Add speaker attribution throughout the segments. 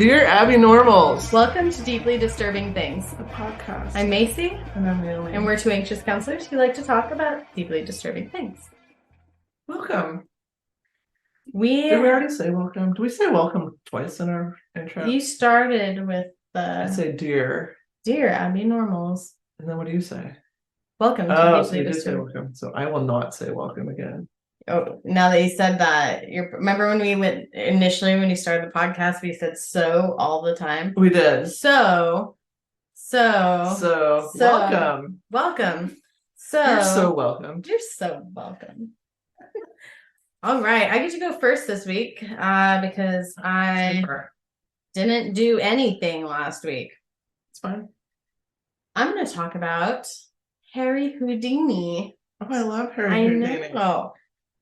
Speaker 1: Dear Abby Normals,
Speaker 2: Welcome to Deeply Disturbing Things.
Speaker 1: the podcast.
Speaker 2: I'm Macy,
Speaker 1: And I'm Naomi.
Speaker 2: and we're two anxious counselors who like to talk about deeply disturbing things.
Speaker 1: Welcome.
Speaker 2: Did we
Speaker 1: already say welcome? Do we say welcome twice in our intro?
Speaker 2: You started with
Speaker 1: I
Speaker 2: the
Speaker 1: say dear.
Speaker 2: Dear Abby Normals.
Speaker 1: And then what do you say?
Speaker 2: Welcome to
Speaker 1: Oh, so
Speaker 2: Deeply
Speaker 1: you did say
Speaker 2: Disturbing.
Speaker 1: welcome. So I will not say welcome again.
Speaker 2: Oh, now that you said that, remember when we went initially when you started the podcast, we said so all the time?
Speaker 1: We did.
Speaker 2: So
Speaker 1: Welcome.
Speaker 2: Welcome.
Speaker 1: You're so welcome.
Speaker 2: You're so welcome. All right, I get to go first this week because I didn't do anything last week.
Speaker 1: It's fine.
Speaker 2: I'm going to talk about Harry Houdini.
Speaker 1: Oh, I love Harry Houdini.
Speaker 2: I know.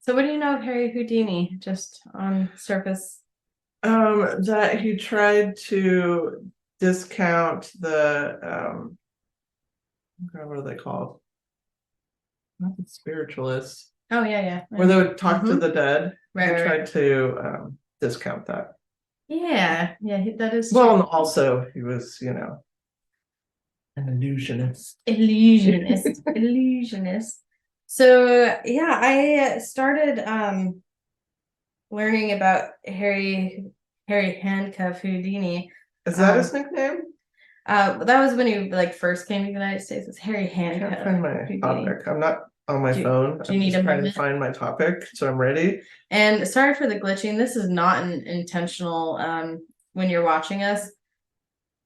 Speaker 2: So what do you know of Harry Houdini, just on surface?
Speaker 1: That he tried to discount the what are they called? Not the spiritualists.
Speaker 2: Oh yeah.
Speaker 1: Where they would talk to the dead.
Speaker 2: Right,
Speaker 1: he tried to discount that.
Speaker 2: Yeah, that is
Speaker 1: well,
Speaker 2: true.
Speaker 1: And also he was, an illusionist.
Speaker 2: Illusionist. So yeah, I started learning about Harry Handcuff Houdini.
Speaker 1: Is that his nickname?
Speaker 2: That was when he first came to the United States. It's Harry Handcuff.
Speaker 1: I can't find my Houdini. Topic. I'm not on my phone.
Speaker 2: Do you need a
Speaker 1: moment? To find my topic, so I'm ready.
Speaker 2: And sorry for the glitching. This is not an intentional. When you're watching us,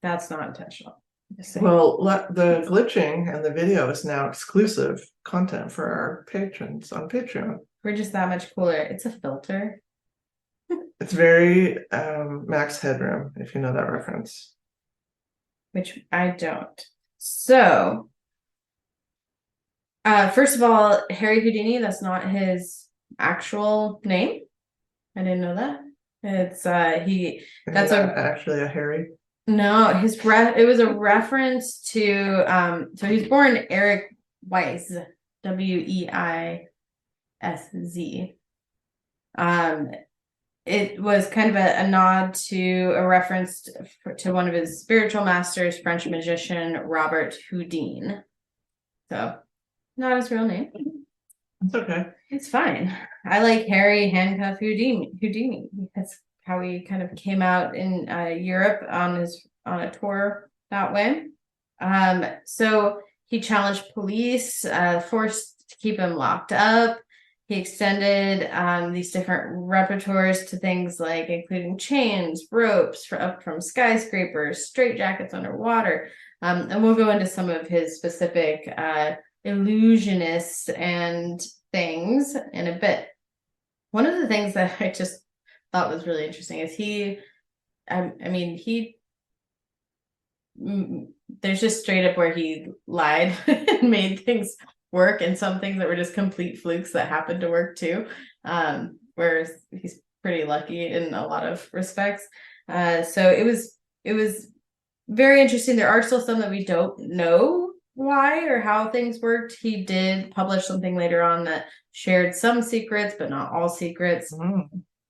Speaker 2: that's not intentional.
Speaker 1: Well, the glitching and the video is now exclusive content for our patrons on Patreon.
Speaker 2: We're just that much cooler. It's a filter.
Speaker 1: It's very Max Headroom, if you know that reference.
Speaker 2: Which I don't. So, first of all, Harry Houdini, that's not his actual name. I didn't know that. It's that's
Speaker 1: actually a Harry.
Speaker 2: No, it was a reference to so he's born Eric Weisz, Weisz. It was kind of a nod to a reference to one of his spiritual masters, French magician Robert Houdin. So, not his real name.
Speaker 1: It's okay.
Speaker 2: It's fine. I like Harry Handcuff Houdini. That's how he kind of came out in Europe on a tour that way. So he challenged police, forced to keep him locked up. He extended these different repertoires to things like including chains, ropes up from skyscrapers, straitjackets underwater. And we'll go into some of his specific illusionists and things in a bit. One of the things that I just thought was really interesting is there's just straight up where he lied and made things work, and some things that were just complete flukes that happened to work too. Whereas he's pretty lucky in a lot of respects. So it was very interesting. There are still some that we don't know why or how things worked. He did publish something later on that shared some secrets, but not all secrets.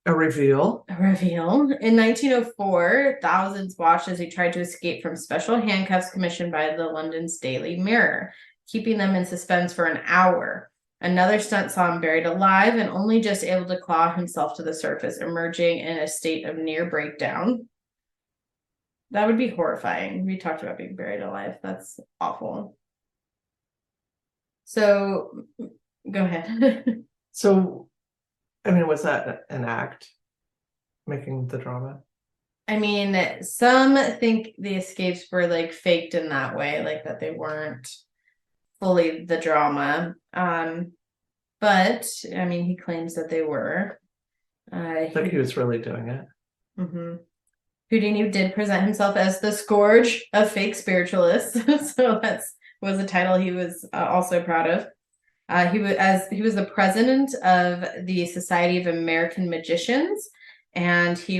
Speaker 1: A reveal.
Speaker 2: In 1904, thousands watched as he tried to escape from special handcuffs commissioned by the London's Daily Mirror, keeping them in suspense for an hour. Another stunt saw him buried alive and only just able to claw himself to the surface, emerging in a state of near breakdown. That would be horrifying. We talked about being buried alive. That's awful. So, go ahead.
Speaker 1: So, was that an act? Making the drama?
Speaker 2: Some think the escapes were faked in that way, that they weren't fully the drama. But he claims that they were.
Speaker 1: He was really doing it.
Speaker 2: Mm-hmm. Houdini did present himself as the scourge of fake spiritualists, so that was a title he was also proud of. He was the president of the Society of American Magicians, and he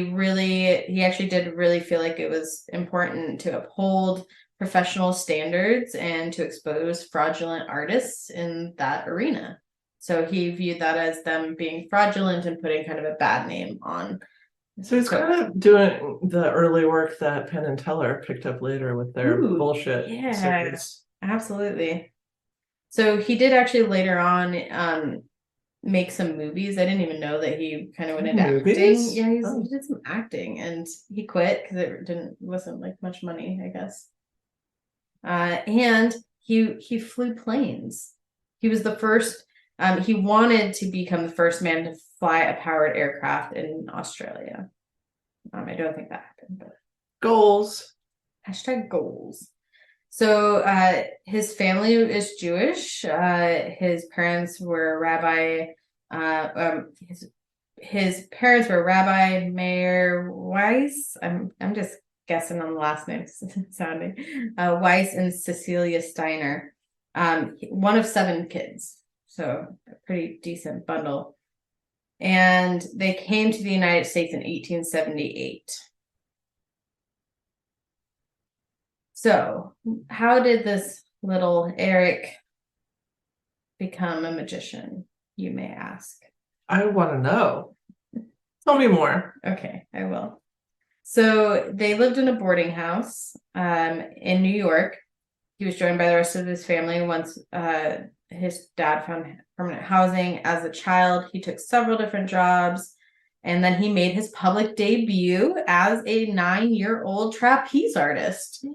Speaker 2: actually did really feel like it was important to uphold professional standards and to expose fraudulent artists in that arena. So he viewed that as them being fraudulent and putting kind of a bad name on
Speaker 1: So he's kind of doing the early work that Penn and Teller picked up later with their
Speaker 2: Ooh,
Speaker 1: bullshit
Speaker 2: yeah,
Speaker 1: series.
Speaker 2: absolutely. So he did actually later on make some movies. I didn't even know that he kind of went into acting.
Speaker 1: Movies?
Speaker 2: Yeah,
Speaker 1: Oh.
Speaker 2: he did some acting and he quit because it wasn't like much money, I guess. And he flew planes. He was the first. He wanted to become the first man to fly a powered aircraft in Australia. I don't think that happened, but
Speaker 1: Goals.
Speaker 2: hashtag goals. So his family is Jewish. His parents were Rabbi. His parents were Rabbi Meir Weiss. I'm just guessing on the last name sounding. Weiss and Cecilia Steiner. One of 7 kids, so a pretty decent bundle. And they came to the United States in 1878. So, how did this little Eric become a magician, you may ask?
Speaker 1: I want to know. Tell me more.
Speaker 2: Okay, I will. So they lived in a boarding house in New York. He was joined by the rest of his family once his dad found permanent housing. As a child, he took several different jobs. And then he made his public debut as a 9-year-old trapeze artist,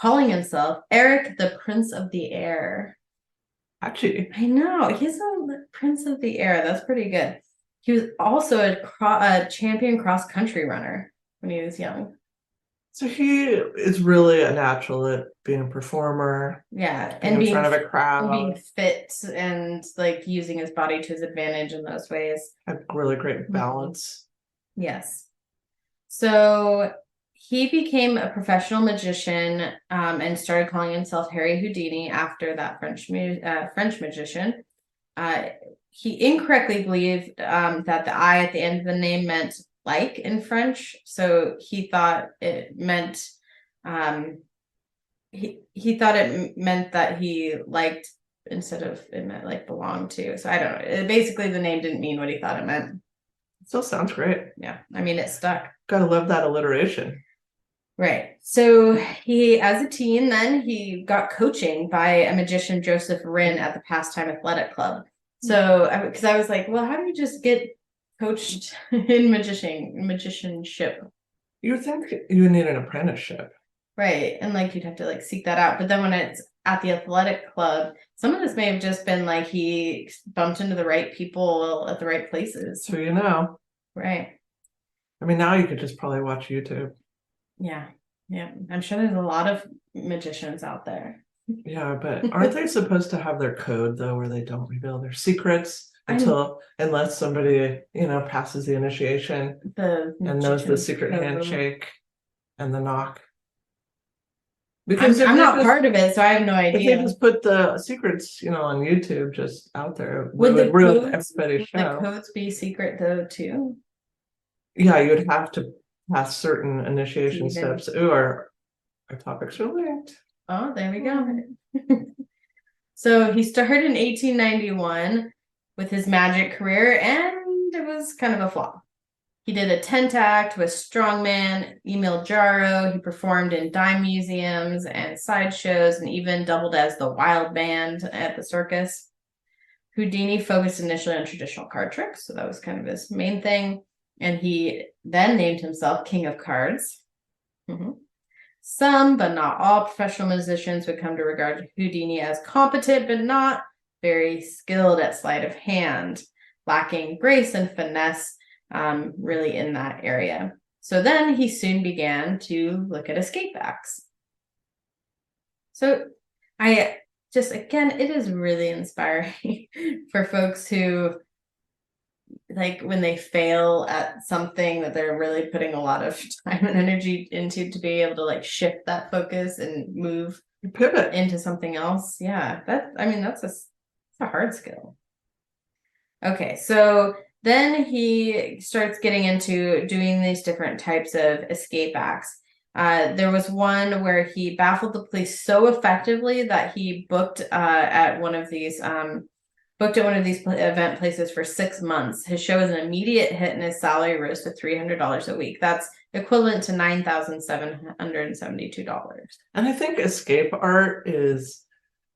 Speaker 2: calling himself Eric the Prince of the Air.
Speaker 1: Actually,
Speaker 2: I know, he's a Prince of the Air. That's pretty good. He was also a champion cross-country runner when he was young.
Speaker 1: so he is really a natural at being a performer.
Speaker 2: Yeah,
Speaker 1: being in front of a crowd.
Speaker 2: and being fit and like using his body to his advantage in those ways.
Speaker 1: A really great balance.
Speaker 2: Yes. So he became a professional magician and started calling himself Harry Houdini after that French magician. He incorrectly believed that the I at the end of the name meant like in French. So he thought it meant he thought it meant that he liked instead of it meant like belonged to. So I don't know. Basically, the name didn't mean what he thought it meant.
Speaker 1: Still sounds great.
Speaker 2: Yeah, I mean, it stuck.
Speaker 1: Gotta love that alliteration.
Speaker 2: Right. So he, as a teen, then he got coaching by a magician, Joseph Rinn, at the Pastime Athletic Club. So, because I was like, well, how do you just get coached in magicianship?
Speaker 1: You would think you would need an apprenticeship.
Speaker 2: Right. And like you'd have to like seek that out. But then when it's at the athletic club, some of this may have just been like he bumped into the right people at the right places.
Speaker 1: So you know.
Speaker 2: Right.
Speaker 1: I mean, now you could just probably watch YouTube.
Speaker 2: Yeah. Yeah. I'm sure there's a lot of magicians out there.
Speaker 1: Yeah, but aren't they supposed to have their code though, where they don't reveal their secrets unless somebody, passes the initiation and knows the secret handshake and the knock?
Speaker 2: Because I'm not part of it, so I have no idea.
Speaker 1: If they just put the secrets, on YouTube just out there, would ruin everybody's show.
Speaker 2: Would the codes be secret though too?
Speaker 1: Yeah, you would have to pass certain initiation steps. Ooh, our topics are linked.
Speaker 2: Oh, there we go. So he started in 1891 with his magic career, and it was kind of a flop. He did a tent act with Strongman, Emil Jarrow. He performed in dime museums and sideshows and even doubled as the wild band at the circus. Houdini focused initially on traditional card tricks, so that was kind of his main thing. And he then named himself King of Cards. Some, but not all, professional musicians would come to regard Houdini as competent, but not very skilled at sleight of hand, lacking grace and finesse. Really in that area. So then he soon began to look at escape acts. So again, it is really inspiring for folks who, like, when they fail at something that they're really putting a lot of time and energy into, to be able to like shift that focus and pivot into something else. Yeah, that's a hard skill. Okay, so then he starts getting into doing these different types of escape acts. There was one where he baffled the police so effectively that he booked at one of these booked at one of these event places for 6 months. His show was an immediate hit and his salary rose to $300 a week. That's equivalent to $9,772.
Speaker 1: And I think escape art is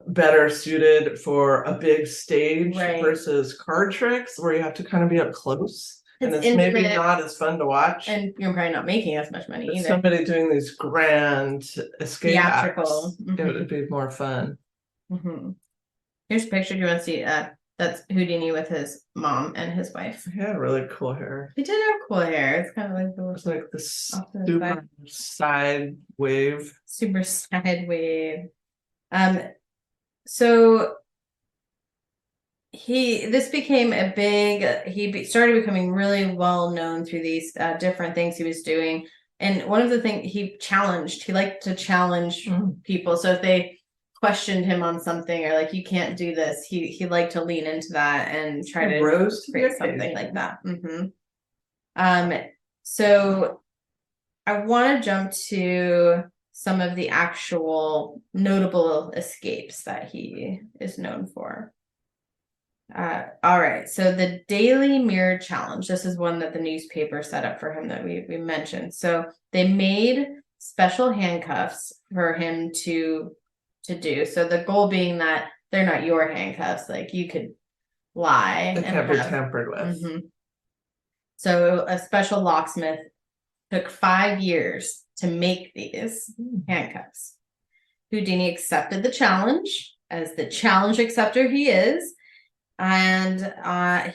Speaker 1: better suited for a big stage versus card tricks where you have to kind of be up close. And it's maybe not as fun to watch.
Speaker 2: And you're probably not making as much money either.
Speaker 1: Somebody doing these grand escape acts, it would be more fun.
Speaker 2: Here's a picture. Do you want to see? That's Houdini with his mom and his wife.
Speaker 1: He had really cool hair.
Speaker 2: He did have cool hair. It's kind of like
Speaker 1: it's like the super side wave.
Speaker 2: Super side wave. So this became a big, started becoming really well known through these different things he was doing. And one of the things he liked to challenge people. So if they questioned him on something or like, you can't do this, he liked to lean into that and try to create something like that. So I want to jump to some of the actual notable escapes that he is known for. All right, so the Daily Mirror Challenge. This is one that the newspaper set up for him that we mentioned. So they made special handcuffs for him to do. So the goal being that they're not your handcuffs, like you could lie.
Speaker 1: They can't be tampered with.
Speaker 2: So a special locksmith took 5 years to make these handcuffs. Houdini accepted the challenge as the challenge acceptor he is. And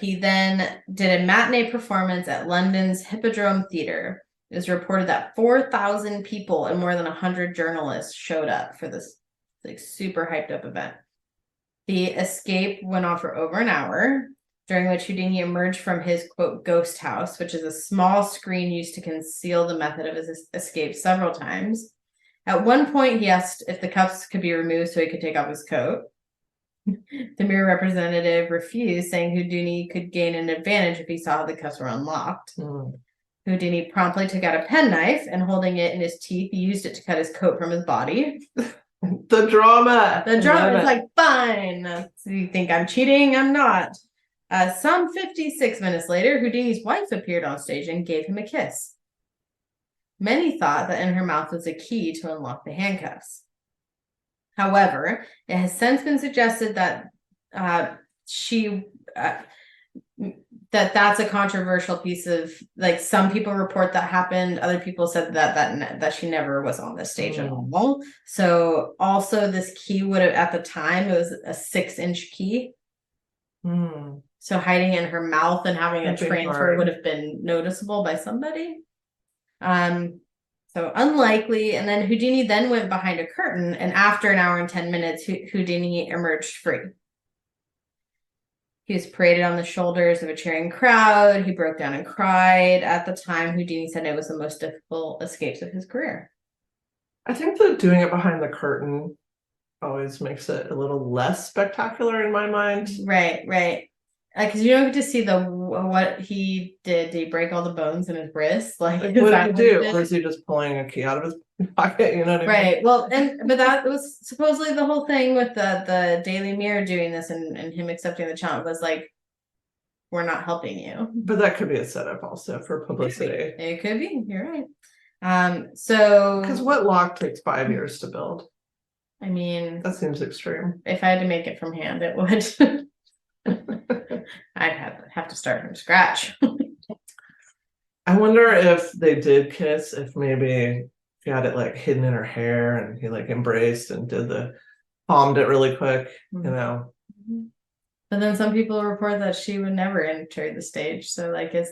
Speaker 2: he then did a matinee performance at London's Hippodrome Theatre. It was reported that 4,000 people and more than 100 journalists showed up for this like super hyped up event. The escape went on for over an hour, during which Houdini emerged from his quote ghost house, which is a small screen used to conceal the method of his escape several times. At one point, he asked if the cuffs could be removed so he could take off his coat. The Mirror representative refused, saying Houdini could gain an advantage if he saw the cuffs were unlocked. Houdini promptly took out a penknife and, holding it in his teeth, used it to cut his coat from his body.
Speaker 1: The drama.
Speaker 2: The drama is like, fine. So you think I'm cheating? I'm not. Some 56 minutes later, Houdini's wife appeared on stage and gave him a kiss. Many thought that in her mouth was a key to unlock the handcuffs. However, it has since been suggested that that's a controversial piece of, like, some people report that happened. Other people said that she never was on the stage at all. So also this key would have, at the time, it was a 6-inch key. So hiding in her mouth and having a transfer would have been noticeable by somebody. So unlikely. And then Houdini then went behind a curtain, and after an hour and 10 minutes, Houdini emerged free. He was paraded on the shoulders of a cheering crowd. He broke down and cried. At the time, Houdini said it was the most difficult escapes of his career.
Speaker 1: I think that doing it behind the curtain always makes it a little less spectacular in my mind.
Speaker 2: Right. Because you don't get to see what he did. Did he break all the bones in his wrists? Like
Speaker 1: what did he do? Or is he just pulling a key out of his pocket? You know what I mean?
Speaker 2: Right. Well, but that was supposedly the whole thing with the Daily Mirror doing this and him accepting the challenge was like, we're not helping you.
Speaker 1: But that could be a setup also for publicity.
Speaker 2: It could be. You're right. So
Speaker 1: because what lock takes 5 years to build?
Speaker 2: I mean,
Speaker 1: that seems extreme.
Speaker 2: If I had to make it from hand, it would. I'd have to start from scratch.
Speaker 1: I wonder if they did kiss, if maybe she had it like hidden in her hair and he like embraced and palmed it really quick, you know.
Speaker 2: But then some people report that she would never enter the stage. So like I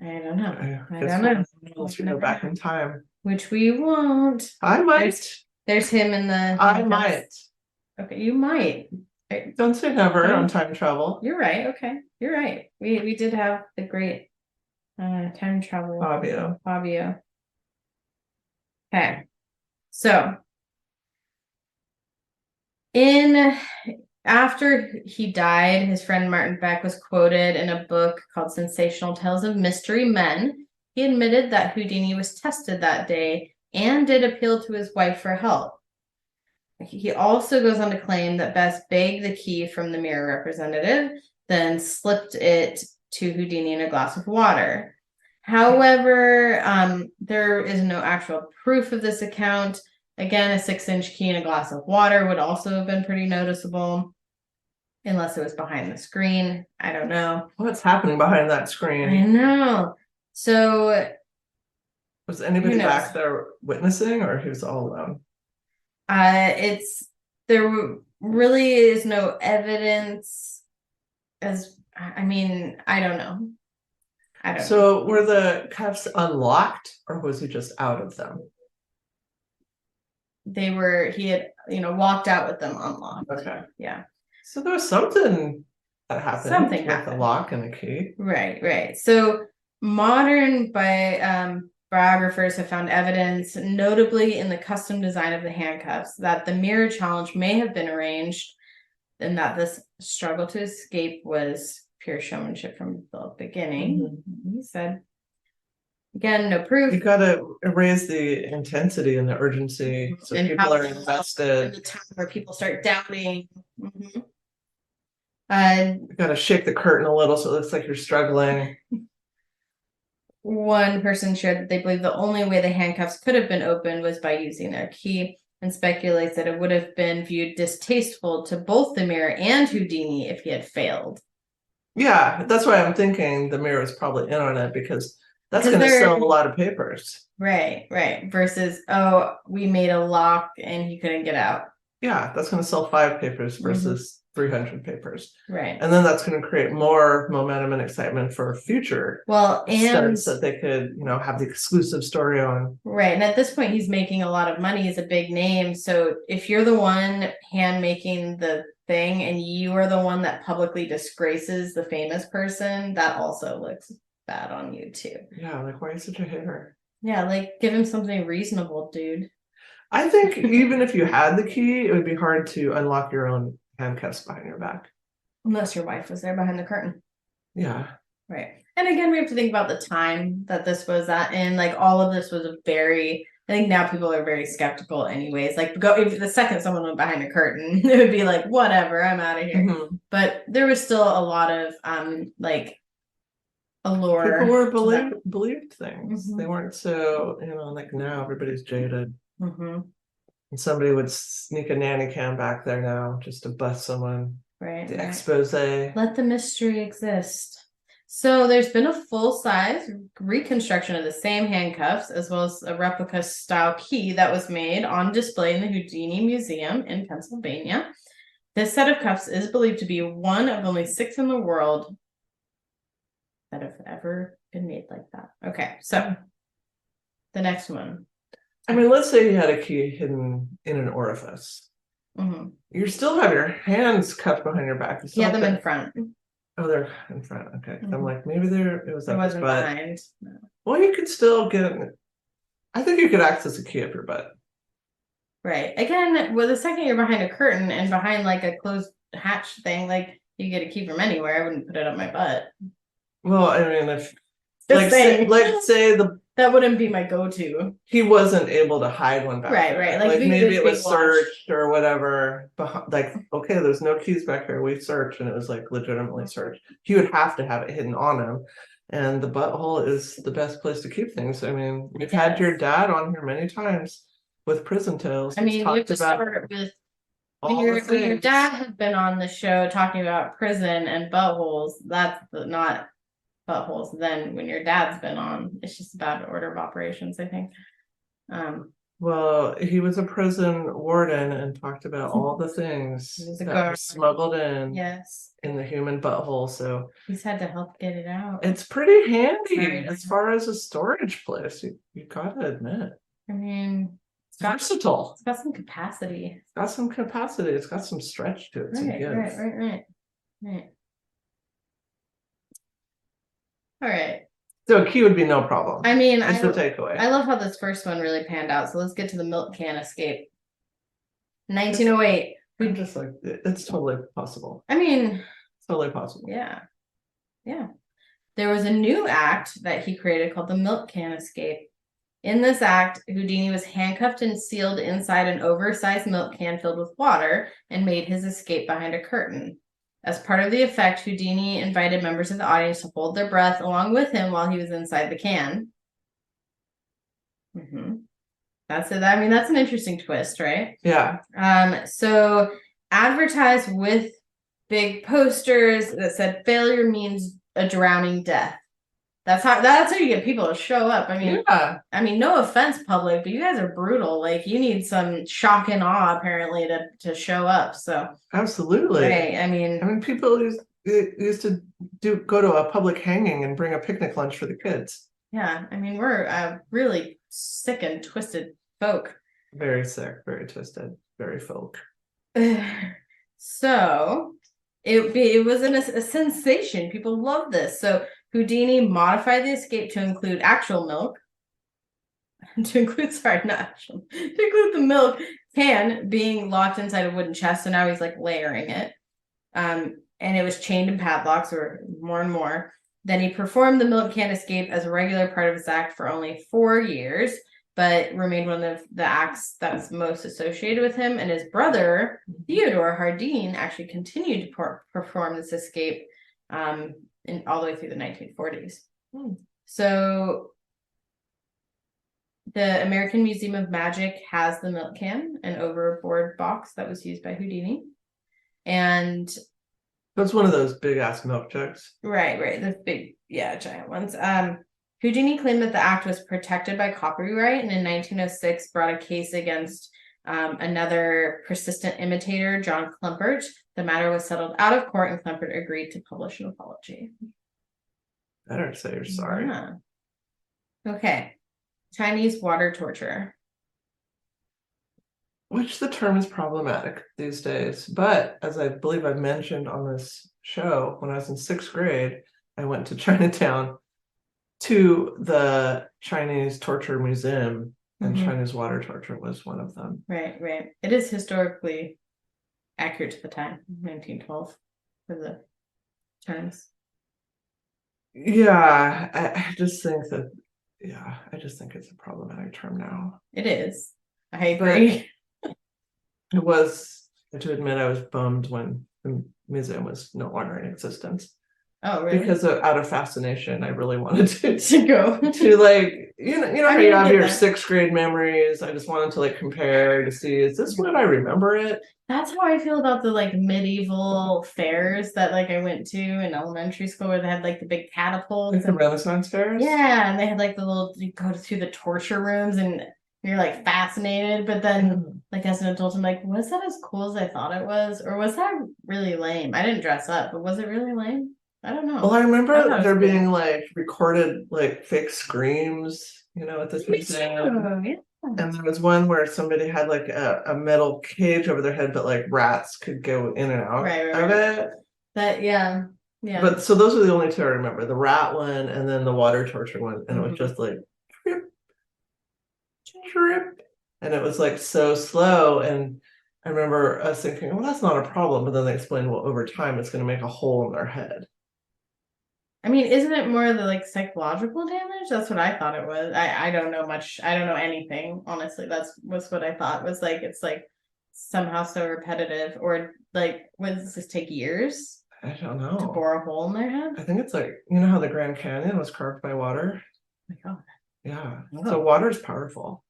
Speaker 2: don't know. I don't know.
Speaker 1: Unless we go back in time.
Speaker 2: Which we won't.
Speaker 1: I might.
Speaker 2: There's him in the
Speaker 1: I might.
Speaker 2: Okay, you might.
Speaker 1: Don't say never on time travel.
Speaker 2: You're right. Okay. You're right. We did have the great time travel. Fabio. Okay. So after he died, his friend Martin Beck was quoted in a book called Sensational Tales of Mystery Men. He admitted that Houdini was tested that day and did appeal to his wife for help. He also goes on to claim that Best begged the key from the mirror representative, then slipped it to Houdini in a glass of water. However, there is no actual proof of this account. Again, a 6-inch key in a glass of water would also have been pretty noticeable, unless it was behind the screen. I don't know.
Speaker 1: What's happening behind that screen?
Speaker 2: I know. So,
Speaker 1: was anybody back there witnessing, or he was all alone?
Speaker 2: There really is no evidence. I don't know.
Speaker 1: So were the cuffs unlocked, or was he just out of them?
Speaker 2: He had, walked out with them unlocked.
Speaker 1: Okay.
Speaker 2: Yeah.
Speaker 1: So there was something that happened with a lock and a key.
Speaker 2: Right. So modern biographers have found evidence, notably in the custom design of the handcuffs, that the mirror challenge may have been arranged and that this struggle to escape was pure showmanship from the beginning. He said, again, no proof.
Speaker 1: You got to raise the intensity and the urgency so and people are invested.
Speaker 2: The time where people start doubting.
Speaker 1: You got to shake the curtain a little so it looks like you're struggling.
Speaker 2: One person shared that they believe the only way the handcuffs could have been opened was by using their key, and speculates that it would have been viewed distasteful to both the mirror and Houdini if he had failed.
Speaker 1: Yeah, that's why I'm thinking the mirror is probably in on it, because that's going to sell a lot of papers.
Speaker 2: Right. Versus, we made a lock and he couldn't get out.
Speaker 1: Yeah, that's going to sell 5 papers versus 300 papers.
Speaker 2: Right.
Speaker 1: And then that's going to create more momentum and excitement for future studies that they could, have the exclusive story on.
Speaker 2: Right. And at this point, he's making a lot of money. He's a big name. So if you're the one hand making the thing and you are the one that publicly disgraces the famous person, that also looks bad on you too.
Speaker 1: Yeah, like, why are you such a hater?
Speaker 2: Yeah, like, give him something reasonable, dude.
Speaker 1: I think even if you had the key, it would be hard to unlock your own handcuffs behind your back.
Speaker 2: Unless your wife was there behind the curtain.
Speaker 1: Yeah.
Speaker 2: Right. And again, we have to think about the time that this was at, and like all of this was I think now people are very skeptical anyways. Like, if the second someone went behind a curtain, it would be like, whatever, I'm out of here. But there was still a lot of allure.
Speaker 1: People were believed things. They weren't so, like now everybody's jaded. And somebody would sneak a nanny cam back there now just to bust someone.
Speaker 2: Right.
Speaker 1: The expose.
Speaker 2: Let the mystery exist. So there's been a full-size reconstruction of the same handcuffs, as well as a replica style key that was made on display in the Houdini Museum in Pennsylvania. This set of cuffs is believed to be one of only 6 in the world that have ever been made like that. Okay, so the next one.
Speaker 1: I mean, let's say you had a key hidden in an orifice. You still have your hands cuffed behind your back. You
Speaker 2: have them in front.
Speaker 1: Oh, they're in front. Okay. I'm like, maybe it wasn't
Speaker 2: behind. No.
Speaker 1: Well, you could still get it. I think you could access a key up your butt.
Speaker 2: Right. Again, the second you're behind a curtain and behind like a closed hatch thing, like you get a key from anywhere. I wouldn't put it up my butt.
Speaker 1: Well, I mean, if
Speaker 2: say that wouldn't be my go-to.
Speaker 1: He wasn't able to hide one back there.
Speaker 2: Right.
Speaker 1: Like maybe it was searched or whatever. Like, okay, there's no keys back here. We searched and it was like legitimately searched. He would have to have it hidden on him. And the butthole is the best place to keep things. I mean, we've had your dad on here many times with prison tales.
Speaker 2: I mean, you have to start with when your dad had been on the show talking about prison and buttholes. That's not buttholes. Then when your dad's been on, it's just about order of operations, I think.
Speaker 1: Well, he was a prison warden and talked about all the things that were smuggled in in the human butthole. So
Speaker 2: he's had to help get it out.
Speaker 1: It's pretty handy as far as a storage place. You gotta admit.
Speaker 2: I mean,
Speaker 1: it's versatile.
Speaker 2: It's got some capacity.
Speaker 1: It's got some capacity. It's got some stretch to it.
Speaker 2: Right. All right.
Speaker 1: So a key would be no problem.
Speaker 2: I mean,
Speaker 1: that's the takeaway.
Speaker 2: I love how this first one really panned out. So let's get to the milk can escape. 1908.
Speaker 1: I'm just like, it's totally possible.
Speaker 2: I mean,
Speaker 1: it's totally possible.
Speaker 2: Yeah. There was a new act that he created called the milk can escape. In this act, Houdini was handcuffed and sealed inside an oversized milk can filled with water and made his escape behind a curtain. As part of the effect, Houdini invited members of the audience to hold their breath along with him while he was inside the can. That's it. I mean, that's an interesting twist, right?
Speaker 1: Yeah.
Speaker 2: So advertised with big posters that said failure means a drowning death. That's how you get people to show up. I mean, no offense, public, but you guys are brutal. Like, you need some shock and awe apparently to show up. So
Speaker 1: absolutely.
Speaker 2: Right. I mean
Speaker 1: people used to go to a public hanging and bring a picnic lunch for the kids.
Speaker 2: Yeah, I mean, we're really sick and twisted folk.
Speaker 1: Very sick, very twisted, very folk.
Speaker 2: So it was a sensation. People love this. So Houdini modified the escape to include actual milk. To include the milk can being locked inside a wooden chest. So now he's like layering it. And it was chained in padlocks or more and more. Then he performed the milk can escape as a regular part of his act for only 4 years, but remained one of the acts that's most associated with him. And his brother, Theodore Hardin, actually continued to perform this escape in all the way through the 1940s. So the American Museum of Magic has the milk can, an overboard box that was used by Houdini. And
Speaker 1: that's one of those big ass milk jugs.
Speaker 2: Right. Those big, giant ones. Houdini claimed that the act was protected by copyright, and in 1906 brought a case against another persistent imitator, John Klumpert. The matter was settled out of court, and Klumpert agreed to publish an apology.
Speaker 1: Better say you're sorry.
Speaker 2: Yeah. Okay. Chinese water torture.
Speaker 1: Which the term is problematic these days. But as I believe I've mentioned on this show, when I was in 6th grade, I went to Chinatown to the Chinese Torture Museum, and Chinese water torture was one of them.
Speaker 2: Right. It is historically accurate to the time, 1912, for the Chinese.
Speaker 1: Yeah, I just think it's a problematic term now.
Speaker 2: It is. I agree.
Speaker 1: It was, to admit, I was bummed when the museum was no longer in existence.
Speaker 2: Oh, really?
Speaker 1: Because out of fascination, I really wanted
Speaker 2: to go
Speaker 1: to like, you know how you have your 6th grade memories. I just wanted to like compare to see, is this what I remember it?
Speaker 2: That's how I feel about the like medieval fairs that like I went to in elementary school, where they had like the big catapults,
Speaker 1: like the Renaissance fairs.
Speaker 2: Yeah, and they had like you go through the torture rooms and you're like fascinated, but then like as an adult I'm like, was that as cool as I thought it was, or was that really lame? I didn't dress up, but was it really lame? I don't know.
Speaker 1: Well, I remember there being like recorded like fake screams, at this museum.
Speaker 2: Yeah.
Speaker 1: And there was one where somebody had like a metal cage over their head, but like rats could go in and out of it.
Speaker 2: Yeah.
Speaker 1: But so those are the only 2 I remember: the rat one and then the water torture one. And it was just like trip, and it was like so slow. And I remember us thinking, well, that's not a problem. But then they explained, well, over time, it's going to make a hole in their head.
Speaker 2: I mean, isn't it more the like psychological damage? That's what I thought it was. I don't know much. I don't know anything, honestly. That's what I thought was like, it's like somehow so repetitive, or like, does this take years?
Speaker 1: I don't know.
Speaker 2: To bore a hole in their head?
Speaker 1: I think it's like, how the Grand Canyon was carved by water?
Speaker 2: Oh my God.
Speaker 1: Yeah. So water's powerful.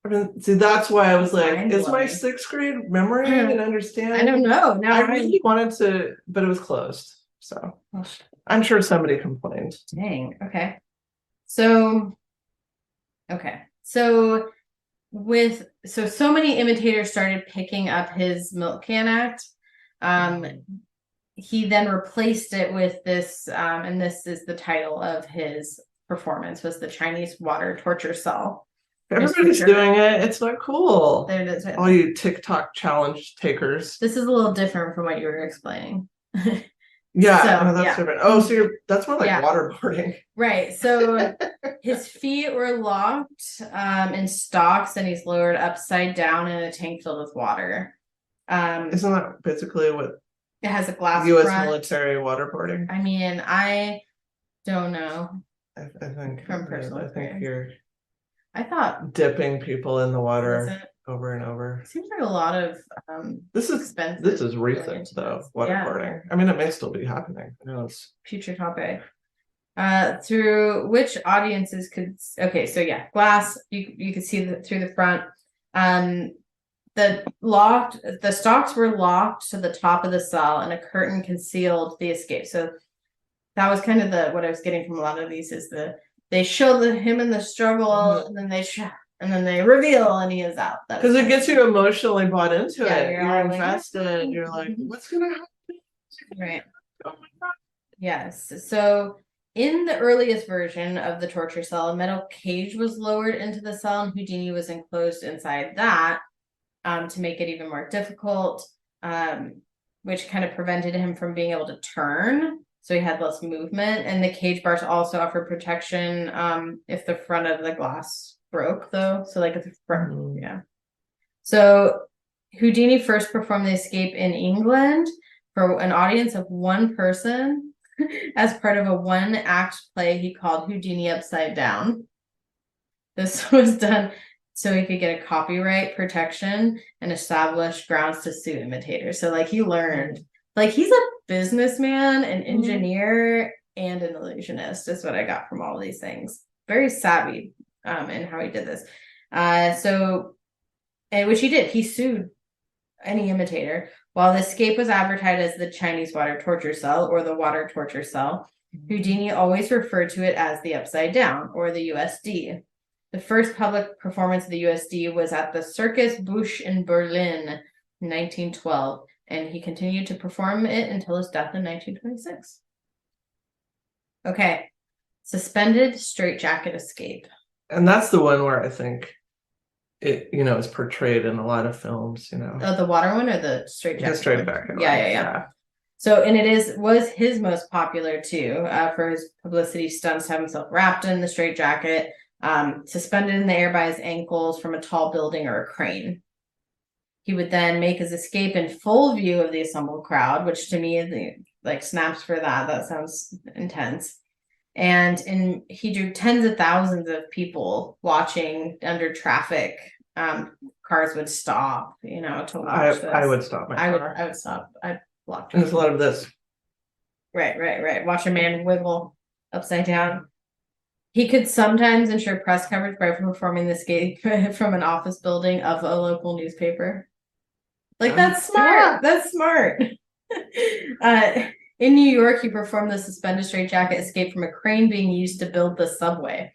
Speaker 1: I mean, see, that's why I was like, is my 6th grade memory and understanding?
Speaker 2: I don't know. Now
Speaker 1: I really wanted to, but it was closed. So I'm sure somebody complained.
Speaker 2: Dang. Okay. So so many imitators started picking up his milk can act. He then replaced it with this, and this is the title of his performance, was the Chinese water torture cell.
Speaker 1: Everybody's doing it. It's not cool.
Speaker 2: There it is.
Speaker 1: All you TikTok challenge takers.
Speaker 2: This is a little different from what you were explaining.
Speaker 1: Yeah, that's different. Oh, so that's more like waterboarding.
Speaker 2: Right. So his feet were locked in stocks, and he's lowered upside down in a tank filled with water.
Speaker 1: Isn't that basically what
Speaker 2: it has a glass
Speaker 1: U.S.
Speaker 2: front.
Speaker 1: military waterboarding?
Speaker 2: I mean, I don't know.
Speaker 1: I think
Speaker 2: from personal
Speaker 1: I think you're
Speaker 2: I thought
Speaker 1: dipping people in the
Speaker 2: was
Speaker 1: water
Speaker 2: it
Speaker 1: over and over.
Speaker 2: seems like a lot of
Speaker 1: This is
Speaker 2: expensive
Speaker 1: recent
Speaker 2: going into
Speaker 1: though,
Speaker 2: this.
Speaker 1: waterboarding. I mean, it may still be happening. Who knows?
Speaker 2: Future topic. Through which audiences could okay, so yeah, glass, you could see through the front. The stalks were locked to the top of the cell and a curtain concealed the escape. So that was kind of what I was getting from a lot of these is they show him in the struggle and then they reveal and he is out.
Speaker 1: Because it gets you emotionally bought into
Speaker 2: Yeah,
Speaker 1: it. You're
Speaker 2: like,
Speaker 1: invested. You're like, what's gonna happen?
Speaker 2: right.
Speaker 1: Oh my God.
Speaker 2: Yes. So in the earliest version of the torture cell, a metal cage was lowered into the cell and Houdini was enclosed inside that to make it even more difficult, which kind of prevented him from being able to turn. So he had less movement. And the cage bars also offer protection if the front of the glass broke, though. So, like, if the front, yeah. So Houdini first performed the escape in England for an audience of one person as part of a one-act play he called Houdini Upside Down. This was done so he could get a copyright protection and establish grounds to sue imitators. So, like, he learned, like, he's a businessman, an engineer, and an illusionist is what I got from all of these things. Very savvy in how he did this. Which he did. He sued any imitator. While the escape was advertised as the Chinese water torture cell or the water torture cell, Houdini always referred to it as the Upside Down or the USD. The first public performance of the USD was at the Circus Busch in Berlin in 1912, and he continued to perform it until his death in 1926. Okay, suspended straitjacket escape.
Speaker 1: And that's the one where I think it, is portrayed in a lot of films,
Speaker 2: Oh, the water one or the straitjacket?
Speaker 1: The straitjacket.
Speaker 2: Yeah. So, and was his most popular too, for his publicity stunts to have himself wrapped in the straitjacket, suspended in the air by his ankles from a tall building or a crane. He would then make his escape in full view of the assembled crowd, which to me, like, snaps for that. That sounds intense. And he drew tens of thousands of people watching under traffic. Cars would stop, to watch this.
Speaker 1: I would stop my car.
Speaker 2: I would stop. I'd block.
Speaker 1: There's a lot of this.
Speaker 2: Right. Watch a man wiggle upside down. He could sometimes ensure press coverage by performing the escape from an office building of a local newspaper. Like, that's smart. Yeah. That's smart. In New York, he performed the suspended straitjacket escape from a crane being used to build the subway.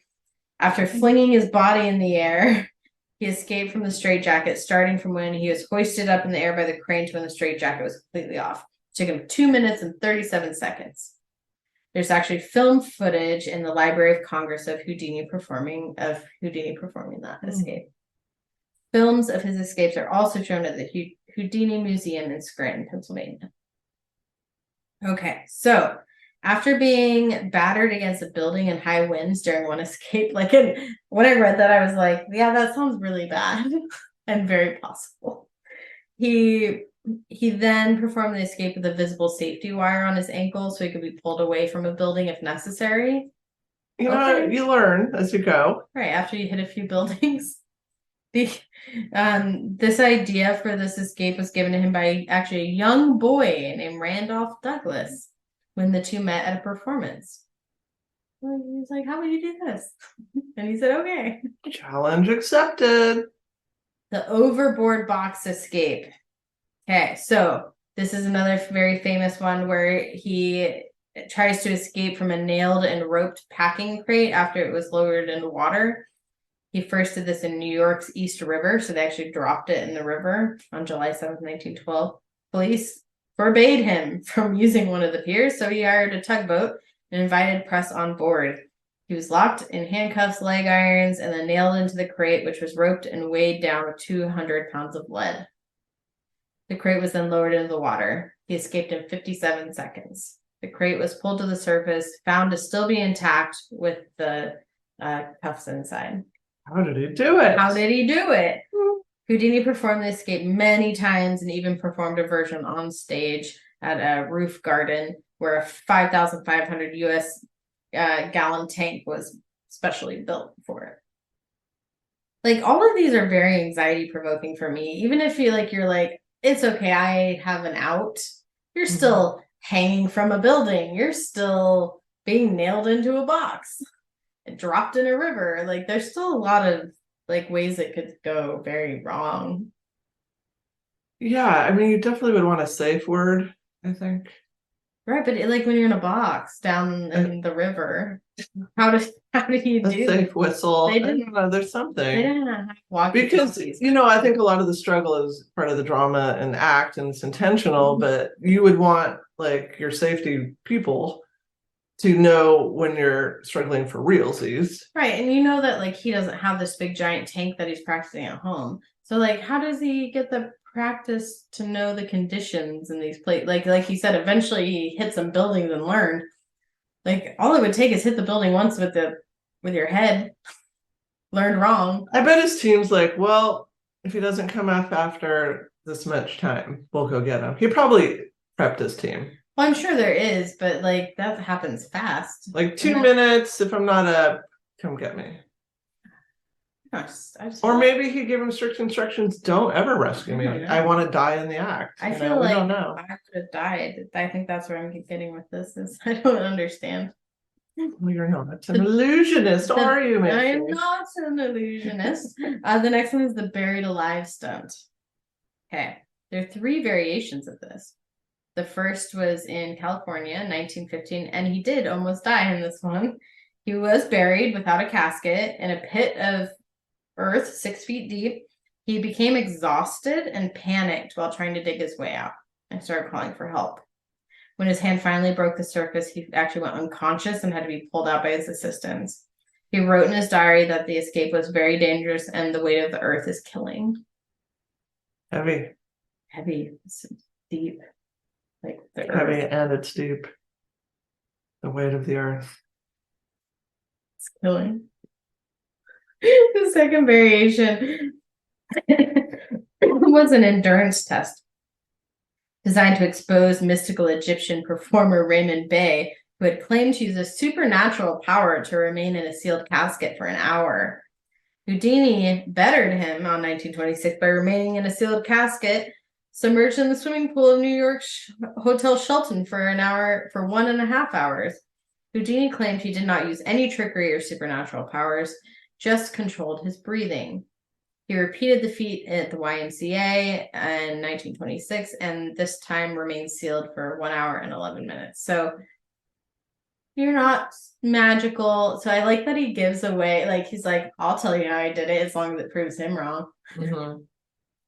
Speaker 2: After flinging his body in the air, he escaped from the straitjacket, starting from when he was hoisted up in the air by the crane to when the straitjacket was completely off. It took him 2 minutes and 37 seconds. There's actually film footage in the Library of Congress of Houdini performing that escape. Films of his escapes are also shown at the Houdini Museum in Scranton, Pennsylvania. Okay, so after being battered against a building in high winds during one escape, when I read that, I was like, yeah, that sounds really bad and very possible. He then performed the escape with a visible safety wire on his ankle so he could be pulled away from a building if necessary.
Speaker 1: You learn as you go.
Speaker 2: Right, after you hit a few buildings. This idea for this escape was given to him by actually a young boy named Randolph Douglas when the two met at a performance. He was like, how would you do this? And he said, okay.
Speaker 1: Challenge accepted.
Speaker 2: The overboard box escape. Okay, so this is another very famous one where he tries to escape from a nailed and roped packing crate after it was lowered in the water. He first did this in New York's East River, so they actually dropped it in the river on July 7th, 1912. Police forbade him from using one of the piers, so he hired a tugboat and invited press on board. He was locked in handcuffs, leg irons, and then nailed into the crate, which was roped and weighed down with 200 pounds of lead. The crate was then lowered into the water. He escaped in 57 seconds. The crate was pulled to the surface, found to still be intact with the cuffs inside.
Speaker 1: How did he do it?
Speaker 2: Houdini performed the escape many times and even performed a version on stage at a roof garden where a 5,500 US gallon tank was specially built for it. like all of these are very anxiety provoking for me. Even if you're like, it's okay, I have an out. You're still hanging from a building. You're still being nailed into a box, dropped in a river. Like there's still a lot of like ways it could go very wrong.
Speaker 1: Yeah, I mean, you definitely would want a safe word, I think.
Speaker 2: Right, but like when you're in a box down in the river, how do you
Speaker 1: A
Speaker 2: do
Speaker 1: safe whistle.
Speaker 2: They
Speaker 1: I
Speaker 2: didn't-
Speaker 1: don't know, there's
Speaker 2: They
Speaker 1: something.
Speaker 2: didn't have
Speaker 1: Because, I think a lot of the struggle is part of the drama and act and it's intentional, but you would want like your safety people to know when you're struggling for realsies.
Speaker 2: Right, and you know that like he doesn't have this big giant tank that he's practicing at home. So like how does he get the practice to know the conditions in these places? Like he said, eventually he hit some buildings and learned. Like all it would take is hit the building once with your head. Learned wrong.
Speaker 1: I bet his team's like, well, if he doesn't come up after this much time, we'll go get him. He probably prepped his team.
Speaker 2: Well, I'm sure there is, but like that happens fast.
Speaker 1: Like 2 minutes, if I'm not up, come get me. Or maybe he gave him strict instructions, don't ever rescue me. I want to die in the act.
Speaker 2: I feel like
Speaker 1: don't know.
Speaker 2: I could have died. I think that's where I'm getting with this is I don't understand.
Speaker 1: Well, you're not an illusionist, are you, Mickey?
Speaker 2: I am not an illusionist. The next one is the buried alive stunt. Okay. There are 3 variations of this. The first was in California in 1915, and he did almost die in this one. He was buried without a casket in a pit of earth 6 feet deep. He became exhausted and panicked while trying to dig his way out and started calling for help. When his hand finally broke the surface, he actually went unconscious and had to be pulled out by his assistants. He wrote in his diary that the escape was very dangerous and the weight of the earth is killing.
Speaker 1: Heavy.
Speaker 2: It's deep. Like the
Speaker 1: Heavy
Speaker 2: earth.
Speaker 1: and it's deep. The weight of the earth.
Speaker 2: It's killing. The second variation was an endurance test designed to expose mystical Egyptian performer Raymond Bey, who had claimed to use a supernatural power to remain in a sealed casket for an hour. Houdini bettered him on 1926 by remaining in a sealed casket, submerged in the swimming pool of New York's Hotel Shelton for 1.5 hours. Houdini claimed he did not use any trickery or supernatural powers, just controlled his breathing. He repeated the feat at the YMCA in 1926, and this time remained sealed for 1 hour and 11 minutes. So you're not magical. So I like that he gives away, like he's like, I'll tell you how I did it as long as it proves him wrong.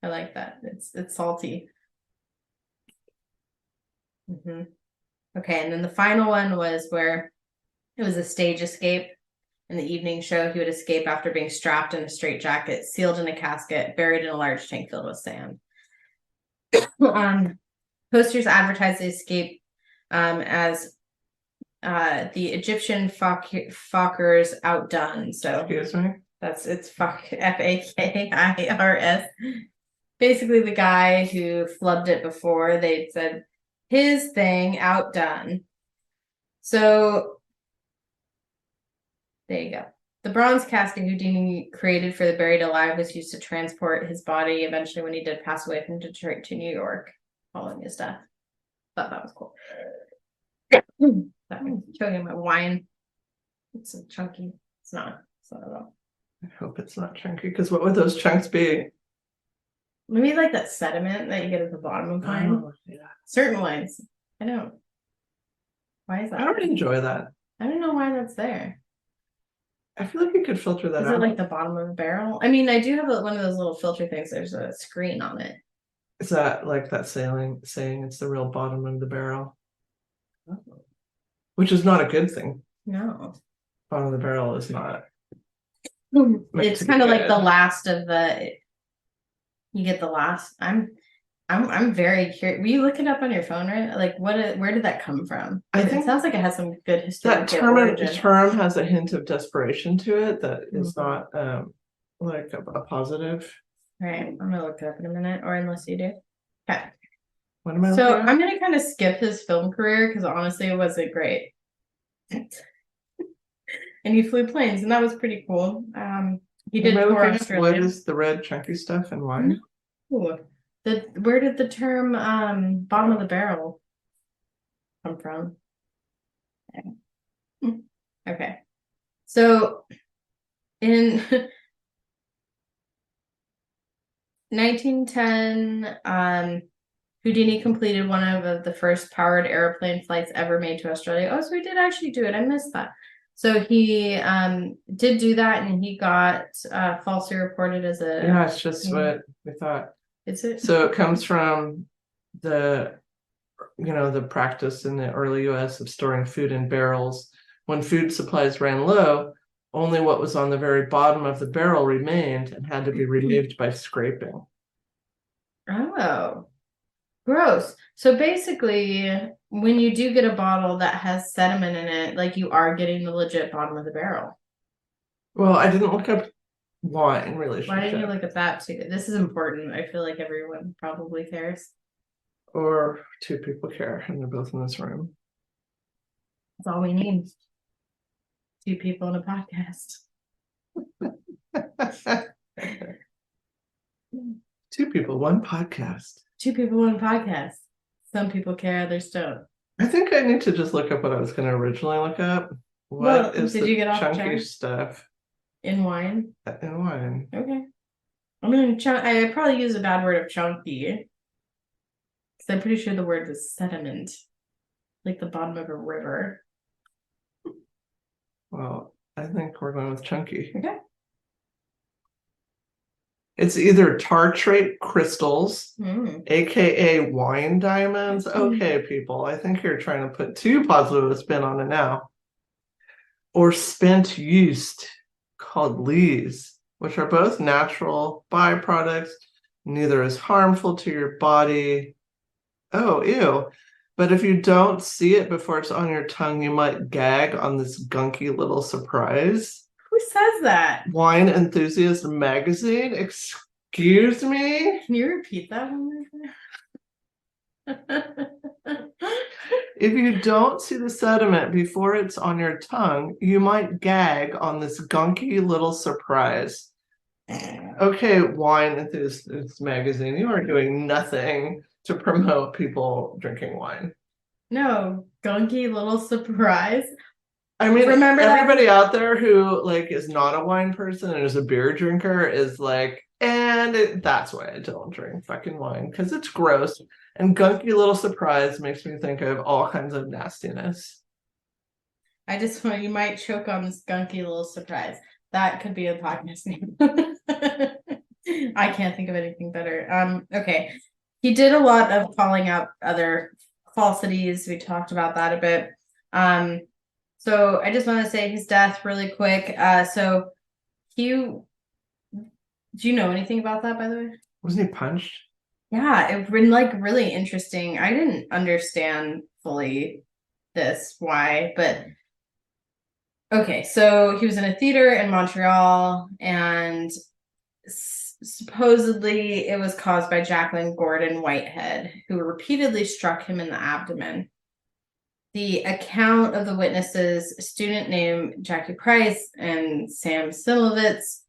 Speaker 2: I like that. It's salty. Okay, and then the final one was where it was a stage escape. In the evening show, he would escape after being strapped in a straitjacket, sealed in a casket, buried in a large tank filled with sand. Posters advertised the escape as the Egyptian Fakir's outdone. So
Speaker 1: excuse me.
Speaker 2: It's Fakirs. Basically, the guy who flubbed it before, they said his thing outdone. So there you go. The bronze casket Houdini created for the buried alive was used to transport his body eventually when he did pass away from Detroit to New York following his death. Thought that was cool. Sorry, choking my wine. It's so chunky. It's not at all.
Speaker 1: I hope it's not chunky, because what would those chunks be?
Speaker 2: Maybe like that sediment that you get at the bottom of wine.
Speaker 1: Oh, yeah.
Speaker 2: Certain wines. I don't. Why is that?
Speaker 1: I don't enjoy that.
Speaker 2: I don't know why that's there.
Speaker 1: I feel like you could filter that out.
Speaker 2: Is it like the bottom of a barrel? I mean, I do have one of those little filter things. There's a screen on it.
Speaker 1: Is that like that saying it's the real bottom of the barrel? Which is not a good thing.
Speaker 2: No.
Speaker 1: Bottom of the barrel is not.
Speaker 2: It's kind of like the last of the. You get the last. I'm very curious. Will you look it up on your phone, right? Like, where did that come from?
Speaker 1: I think
Speaker 2: it sounds like it has some good history.
Speaker 1: That term has a hint of desperation to it that is not like a positive.
Speaker 2: Right. I'm gonna look it up in a minute, or unless you do. Okay.
Speaker 1: What am I
Speaker 2: So
Speaker 1: looking at?
Speaker 2: I'm gonna kind of skip his film career because honestly, it wasn't great. And he flew planes, and that was pretty cool. He did
Speaker 1: Am I
Speaker 2: tour
Speaker 1: looking at what
Speaker 2: Australia.
Speaker 1: is the red chunky stuff and why?
Speaker 2: No. Where did the term bottom of the barrel come from? Okay. So in 1910, Houdini completed one of the first powered airplane flights ever made to Australia. Oh, so he did actually do it. I missed that. So he did do that, and he got falsely reported as a.
Speaker 1: Yeah, it's just what we thought.
Speaker 2: Is it?
Speaker 1: So it comes from the practice in the early US of storing food in barrels. When food supplies ran low, only what was on the very bottom of the barrel remained and had to be removed by scraping.
Speaker 2: Oh, gross. So basically, when you do get a bottle that has sediment in it, like you are getting the legit bottom of the barrel.
Speaker 1: Well, I didn't look up wine relationship.
Speaker 2: Why didn't you look at that too? This is important. I feel like everyone probably cares.
Speaker 1: Or two people care, and they're both in this room.
Speaker 2: That's all we need. Two people in a podcast.
Speaker 1: Two people, one podcast.
Speaker 2: Two people, one podcast. Some people care, others don't.
Speaker 1: I think I need to just look up what I was going to originally look up. What is
Speaker 2: did
Speaker 1: the
Speaker 2: you get off
Speaker 1: chunky
Speaker 2: track?
Speaker 1: Stuff
Speaker 2: in wine?
Speaker 1: In wine.
Speaker 2: Okay. I mean, I probably use a bad word of chunky. Because I'm pretty sure the word was sediment. Like the bottom of a river.
Speaker 1: Well, I think we're going with chunky.
Speaker 2: Okay.
Speaker 1: It's either tartrate crystals, aka wine diamonds. Okay, people, I think you're trying to put too positive a spin on it now. Or spent yeast called lees, which are both natural byproducts. Neither is harmful to your body. Oh, ew. But if you don't see it before it's on your tongue, you might gag on this gunky little surprise.
Speaker 2: Who says that?
Speaker 1: Wine Enthusiast magazine? Excuse me?
Speaker 2: Can you repeat that one?
Speaker 1: If you don't see the sediment before it's on your tongue, you might gag on this gunky little surprise. Okay, Wine Enthusiast magazine, you are doing nothing to promote people drinking wine.
Speaker 2: No, gunky little surprise.
Speaker 1: I mean, remember everybody out there who is not a wine person and is a beer drinker is that's why I don't drink fucking wine, because it's gross. And gunky little surprise makes me think of all kinds of nastiness.
Speaker 2: I just want you might choke on this gunky little surprise. That could be a podcast name. I can't think of anything better. Okay. He did a lot of calling out other falsities. We talked about that a bit. So I just want to say his death really quick. So do you know anything about that, by the way?
Speaker 1: Wasn't he punched?
Speaker 2: Yeah, it's been really interesting. I didn't understand fully why, but okay. So he was in a theater in Montreal, and supposedly it was caused by Jacqueline Gordon Whitehead, who repeatedly struck him in the abdomen. The account of the witnesses, a student named Jackie Price and Sam Simlovitz,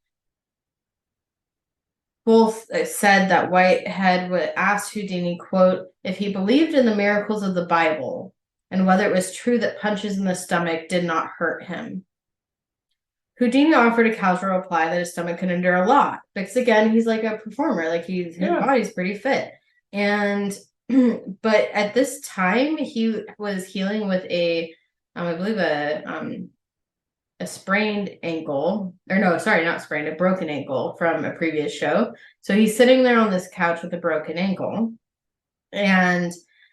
Speaker 2: both said that Whitehead would ask Houdini, quote, if he believed in the miracles of the Bible and whether it was true that punches in the stomach did not hurt him. Houdini offered a casual reply that his stomach could endure a lot because, again, he's like a performer, his body's pretty fit. And but at this time he was healing with I believe a sprained ankle, or no, sorry, not sprained, a broken ankle from a previous show. So he's sitting there on this couch with a broken ankle. And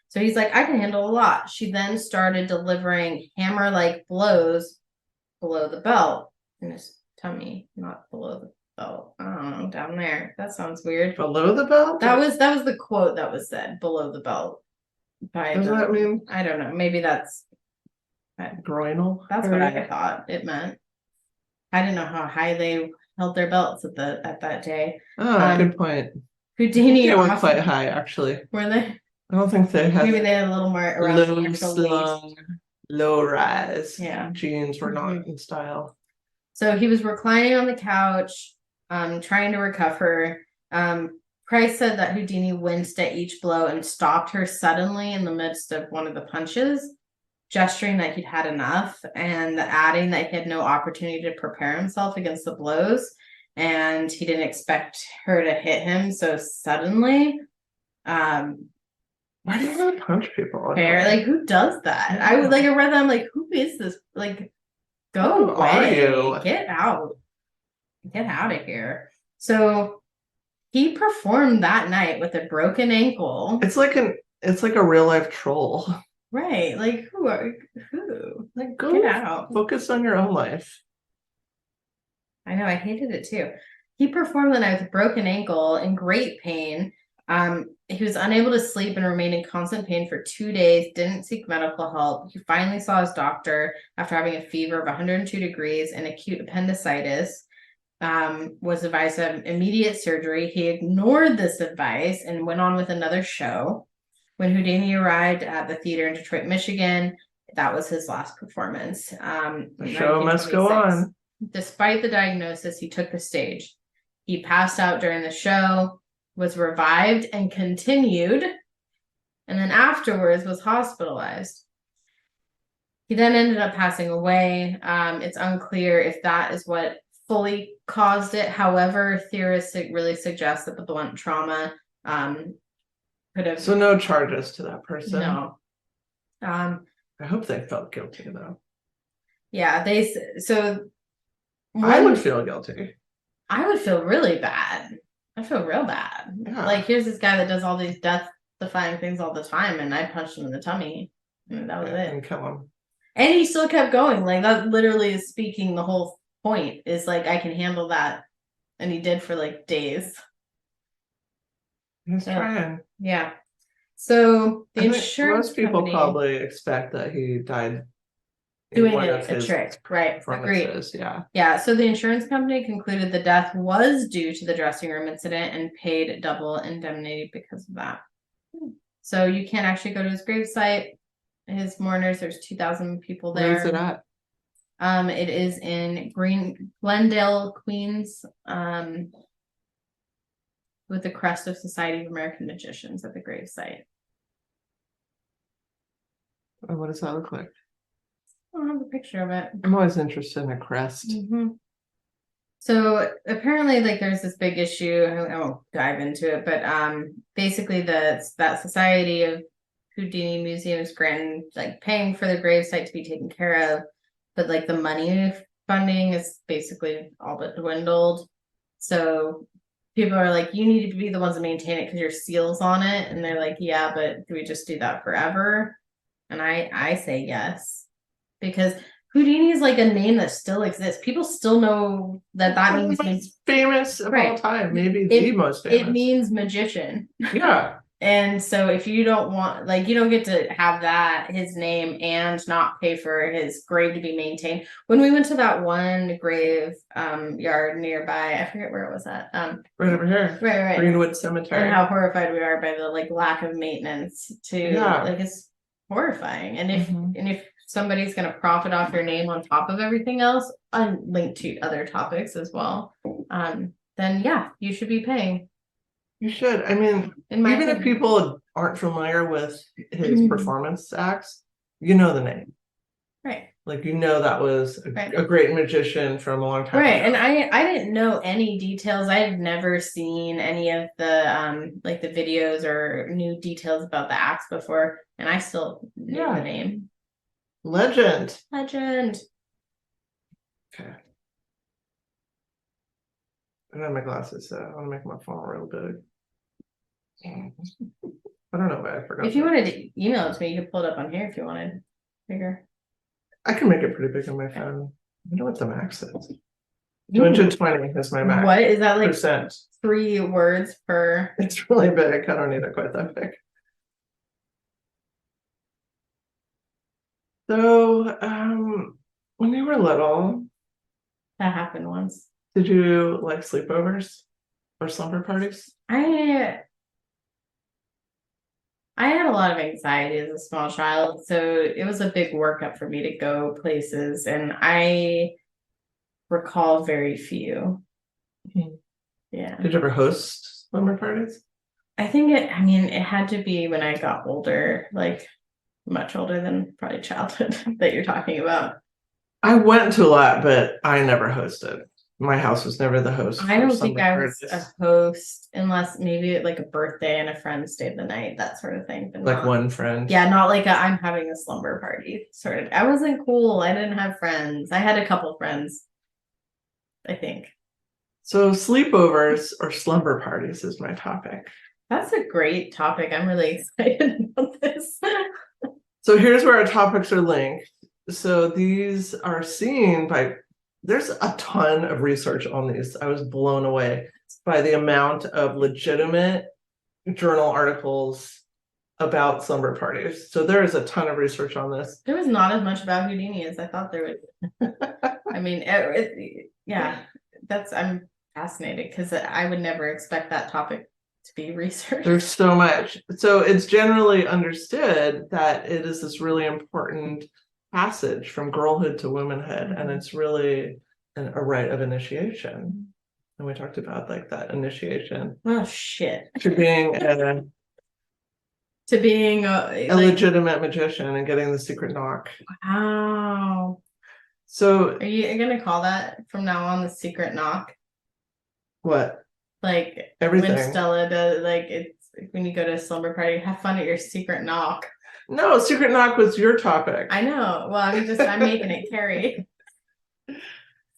Speaker 2: so he's like, I can handle a lot. She then started delivering hammer-like blows below the belt in his tummy, not below the belt. I don't know, down there. That sounds weird.
Speaker 1: Below the belt?
Speaker 2: That was the quote that was said, below the belt.
Speaker 1: What does that mean?
Speaker 2: I don't know. Maybe that's
Speaker 1: groinal.
Speaker 2: That's what I thought it meant. I didn't know how high they held their belts at that day.
Speaker 1: Oh, good point.
Speaker 2: Houdini,
Speaker 1: they were quite high, actually.
Speaker 2: Were they?
Speaker 1: I don't think they had.
Speaker 2: Maybe they had a little more around
Speaker 1: low rise.
Speaker 2: Yeah,
Speaker 1: jeans were not in style.
Speaker 2: So he was reclining on the couch. trying to recover. Price said that Houdini winced at each blow and stopped her suddenly in the midst of one of the punches, gesturing that he'd had enough and adding that he had no opportunity to prepare himself against the blows and he didn't expect her to hit him so suddenly.
Speaker 1: Why do you want to punch people?
Speaker 2: Fair, like who does that?
Speaker 1: Yeah.
Speaker 2: I would like I read that, I'm like, who is this? Like, go
Speaker 1: Who
Speaker 2: away.
Speaker 1: are you?
Speaker 2: Get out. Get out of here. So he performed that night with a broken ankle.
Speaker 1: It's like a real life troll.
Speaker 2: Right. Like who? Like
Speaker 1: Go
Speaker 2: get out.
Speaker 1: Focus on your own life.
Speaker 2: I know, I hated it too. He performed the night with a broken ankle in great pain. He was unable to sleep and remained in constant pain for 2 days, didn't seek medical help. He finally saw his doctor after having a fever of 102 degrees and acute appendicitis. Was advised to have immediate surgery. He ignored this advice and went on with another show. When Houdini arrived at the theater in Detroit, Michigan, that was his last performance.
Speaker 1: The show must go on.
Speaker 2: Despite the diagnosis, he took the stage. He passed out during the show, was revived and continued, and then afterwards was hospitalized. He then ended up passing away. It's unclear if that is what fully caused it. However, theorists really suggest that the blunt trauma could have.
Speaker 1: So no charges to that person.
Speaker 2: No.
Speaker 1: I hope they felt guilty though.
Speaker 2: Yeah,
Speaker 1: I would feel guilty.
Speaker 2: I would feel really bad. I feel real bad.
Speaker 1: Yeah.
Speaker 2: Like here's this guy that does all these death-defying things all the time, and I punched him in the tummy, and that was it.
Speaker 1: And kill him.
Speaker 2: And he still kept going. Like that literally is speaking the whole point. Is like I can handle that, and he did for like days.
Speaker 1: He's trying.
Speaker 2: Yeah. So the insurance
Speaker 1: most people probably expect that he died
Speaker 2: doing a trick, right? Agreed. Yeah. So the insurance company concluded the death was due to the dressing room incident and paid double indemnity because of that. So you can't actually go to his gravesite. His mourners, there's 2,000 people there.
Speaker 1: Where is it at?
Speaker 2: It is in Glendale, Queens, with the crest of Society of American Magicians at the gravesite.
Speaker 1: Oh, what does that look like?
Speaker 2: I don't have a picture of it.
Speaker 1: I'm always interested in a crest.
Speaker 2: Mm-hmm. So apparently, like, there's this big issue. I won't dive into it, but basically, that Society of Houdini Museums grant like paying for the gravesite to be taken care of, but like the money funding is basically all but dwindled. So people are like, you need to be the ones to maintain it because your seal's on it, and they're like, yeah, but do we just do that forever? And I say yes, because Houdini is like a name that still exists. People still know that means
Speaker 1: most famous of all time, maybe the most famous.
Speaker 2: It means magician.
Speaker 1: Yeah.
Speaker 2: And so if you don't want, like, you don't get to have that, his name, and not pay for his grave to be maintained. When we went to that one grave yard nearby, I forget where it was at.
Speaker 1: Right over here.
Speaker 2: Right.
Speaker 1: Greenwood Cemetery.
Speaker 2: And how horrified we are by the like lack of maintenance like it's horrifying. And if somebody's gonna profit off your name on top of everything else, linked to other topics as well, then yeah, you should be paying.
Speaker 1: You should. I mean, even if people aren't familiar with his performance acts, you know the name.
Speaker 2: Right.
Speaker 1: Like, you know, that was a great magician from a long time
Speaker 2: ago. And I didn't know any details. I had never seen any of the like the videos or new details about the acts before, and I still knew the name.
Speaker 1: Legend. Okay. I don't have my glasses, so I want to make my phone real big. I don't know why I forgot.
Speaker 2: If you wanted to email it to me, you could pull it up on here if you wanted bigger.
Speaker 1: I can make it pretty big on my phone. I wonder what the max is. 220 is my max.
Speaker 2: What is that, like
Speaker 1: percent?
Speaker 2: 3 words per?
Speaker 1: It's really big. I don't need it quite that big. So, when you were little,
Speaker 2: that happened once.
Speaker 1: Did you like sleepovers or slumber parties?
Speaker 2: I had a lot of anxiety as a small child, so it was a big workup for me to go places, and I recall very few. Yeah.
Speaker 1: Did you ever host slumber parties?
Speaker 2: I think it had to be when I got older, like much older than probably childhood that you're talking about.
Speaker 1: I went to a lot, but I never hosted. My house was never the host.
Speaker 2: I don't think I was a host unless maybe like a birthday and a friend stayed the night, that sort of thing. But
Speaker 1: like one friend.
Speaker 2: Yeah, not like I'm having a slumber party sort of. I wasn't cool. I didn't have friends. I had a couple friends, I think.
Speaker 1: So sleepovers or slumber parties is my topic.
Speaker 2: That's a great topic. I'm really excited about this.
Speaker 1: So here's where our topics are linked. So these are seen by, there's a ton of research on these. I was blown away by the amount of legitimate journal articles about slumber parties. So there is a ton of research on this.
Speaker 2: There was not as much about Houdini as I thought there would. I mean, yeah, I'm fascinated because I would never expect that topic to be researched.
Speaker 1: There's so much. So it's generally understood that it is this really important passage from girlhood to womanhood, and it's really a rite of initiation. And we talked about like that initiation.
Speaker 2: Oh shit!
Speaker 1: To being a legitimate magician and getting the secret knock.
Speaker 2: Wow.
Speaker 1: So
Speaker 2: are you gonna call that from now on the secret knock?
Speaker 1: What?
Speaker 2: Like
Speaker 1: everything.
Speaker 2: When Stella does, like it's when you go to a slumber party, have fun at your secret knock.
Speaker 1: No, secret knock was your topic.
Speaker 2: I know. Well, I'm making it Carrie.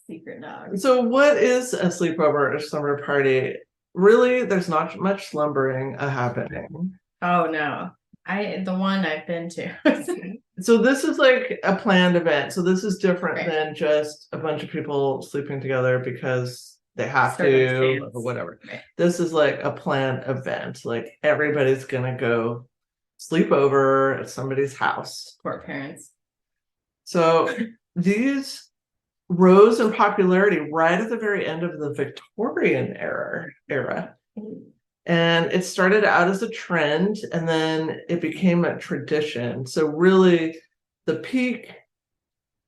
Speaker 2: Secret knock.
Speaker 1: So what is a sleepover or slumber party? Really, there's not much slumbering happening.
Speaker 2: Oh no. The one I've been to.
Speaker 1: So this is like a planned event. So this is different than just a bunch of people sleeping together because they have to or whatever. Right. This is like a planned event. Like everybody's gonna go sleep over at somebody's house.
Speaker 2: Poor parents.
Speaker 1: So these rose in popularity right at the very end of the Victorian era. And it started out as a trend and then it became a tradition. So really the peak